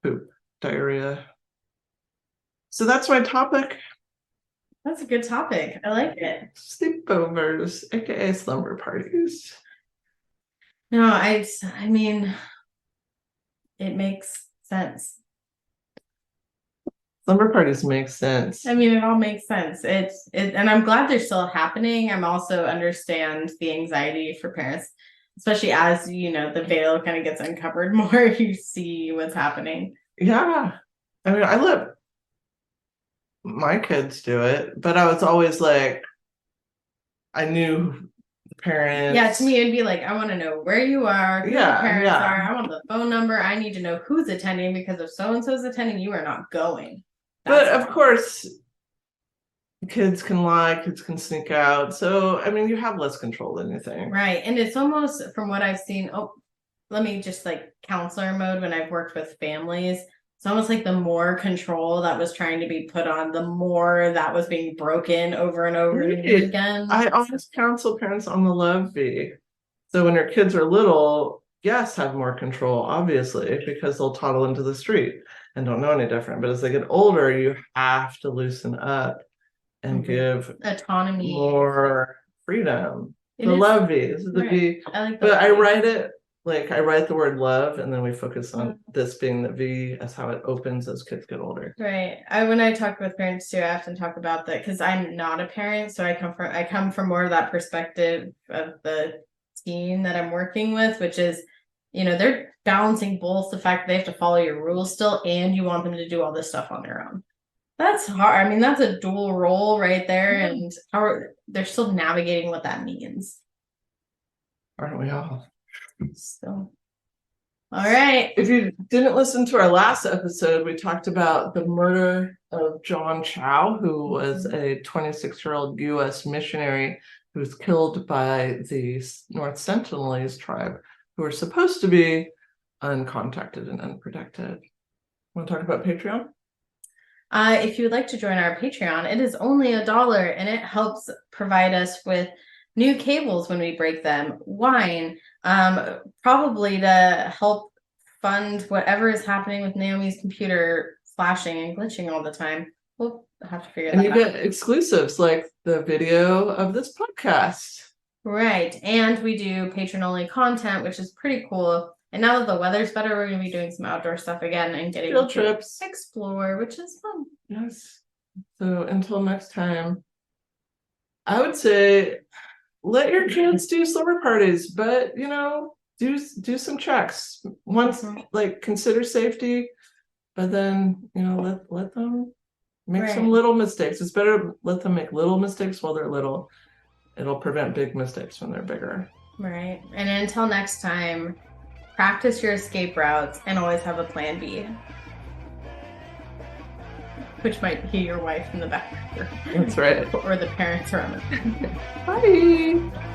Speaker 1: poop, diarrhea. So that's my topic.
Speaker 2: That's a good topic. I like it.
Speaker 1: Sleepovers, aka slumber parties.
Speaker 2: No, I mean, it makes sense.
Speaker 1: Slumber parties make sense.
Speaker 2: I mean, it all makes sense. And I'm glad they're still happening. I'm also understand the anxiety for parents, especially as you know the veil kind of gets uncovered more. You see what's happening.
Speaker 1: Yeah, I mean, I let my kids do it, but I was always like, I knew the parents.
Speaker 2: Yeah, to me, it'd be like, I want to know where you are, who
Speaker 1: Yeah,
Speaker 2: the parents
Speaker 1: yeah.
Speaker 2: are. I want the phone number. I need to know who's attending because if so and so's attending, you are not going.
Speaker 1: But of course, kids can lie, kids can sneak out. So, I mean, you have less control than you think.
Speaker 2: Right. And it's almost from what I've seen. Oh, let me just like counselor mode when I've worked with families. It's almost like the more control that was trying to be put on, the more that was being broken over and over and over again.
Speaker 1: I always counsel parents on the love V. So when your kids are little, yes, have more control, obviously, because they'll toddle into the street and don't know any different. But as they get older, you have to loosen up and give
Speaker 2: autonomy,
Speaker 1: more freedom. The love V. This is the V. But I write it like I write the word love, and then we focus on this being the V as how it opens as kids get older.
Speaker 2: Right. When I talk with parents too, I often talk about that because I'm not a parent, so I come from more of that perspective of the teen that I'm working with, which is, you know, they're balancing both the fact that they have to follow your rules still, and you want them to do all this stuff on their own. That's hard. I mean, that's a dual role right there, and they're still navigating what that means.
Speaker 1: Aren't we all?
Speaker 2: So, all right.
Speaker 1: If you didn't listen to our last episode, we talked about the murder of John Chow, who was a 26-year-old U.S. missionary who was killed by the North Sentinelese tribe, who were supposed to be uncontacted and unprotected. Want to talk about Patreon?
Speaker 2: If you would like to join our Patreon, it is only $1 and it helps provide us with new cables when we break them, wine, probably to help fund whatever is happening with Naomi's computer flashing and glitching all the time. We'll have to figure that out.
Speaker 1: And you get exclusives like the video of this podcast.
Speaker 2: Right. And we do patron-only content, which is pretty cool. And now that the weather's better, we're going to be doing some outdoor stuff again and getting
Speaker 1: field trips,
Speaker 2: explore, which is fun.
Speaker 1: Yes. So until next time, I would say let your kids do slumber parties, but you know, do some checks. Once, like, consider safety, but then, let them make some little mistakes. It's better to let them make little mistakes while they're little. It'll prevent big mistakes when they're bigger.
Speaker 2: Right. And until next time, practice your escape routes and always have a plan B. Which might be your wife in the back.
Speaker 1: That's right.
Speaker 2: Or the parents around the
Speaker 1: Bye.